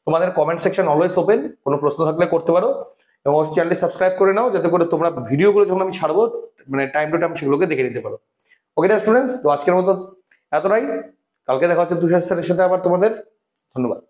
A: তোমাদের কমেন্ট সেকশন অলওয়েজ ওপেন, কোনো প্রশ্ন থাকলে করতে পারো। এবং চ্যানেলটি সাবস্ক্রাইব করে নাও, যাতে করে তোমরা ভিডিওগুলো যখন আমি ছাড়বো টাইম টু টাইম সেগুলোকে দেখে নিতে পারো। ওকে স্টুডেন্টস, তো আজকের মতো এতটাই। কালকে দেখা হচ্ছে তুষার স্যারের সাথে আবার তোমাদের। ধন্যবাদ।